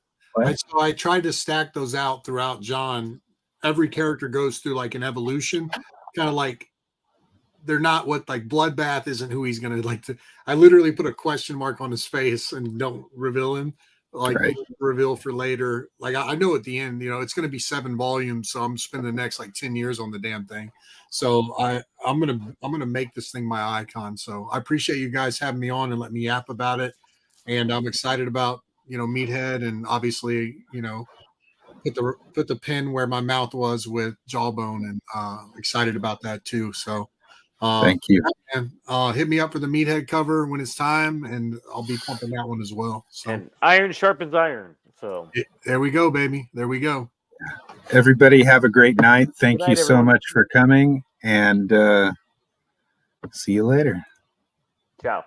Speaker 3: I tried to stack those out throughout John every character goes through like an evolution, kind of like they're not what like Bloodbath isn't who he's gonna like to. I literally put a question mark on his face and don't reveal him. Like
Speaker 2: Right.
Speaker 3: reveal for later. Like I know at the end, you know, it's gonna be 7 volumes, so I'm spending the next like 10 years on the damn thing. So I'm gonna make this thing my icon. So I appreciate you guys having me on and let me yap about it. And I'm excited about, you know, Meathead, and obviously, you know, put the pin where my mouth was with Jawbone, and excited about that too. So
Speaker 2: Thank you.
Speaker 3: and hit me up for the Meathead cover when it's time, and I'll be pumping that one as well. So
Speaker 1: And iron sharpens iron. So
Speaker 3: there we go, baby. There we go.
Speaker 2: Everybody have a great night. Thank
Speaker 1: Good
Speaker 2: you
Speaker 1: night,
Speaker 2: so
Speaker 1: everyone.
Speaker 2: much for coming, and see you later.
Speaker 1: ciao.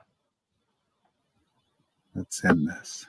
Speaker 2: Let's end this.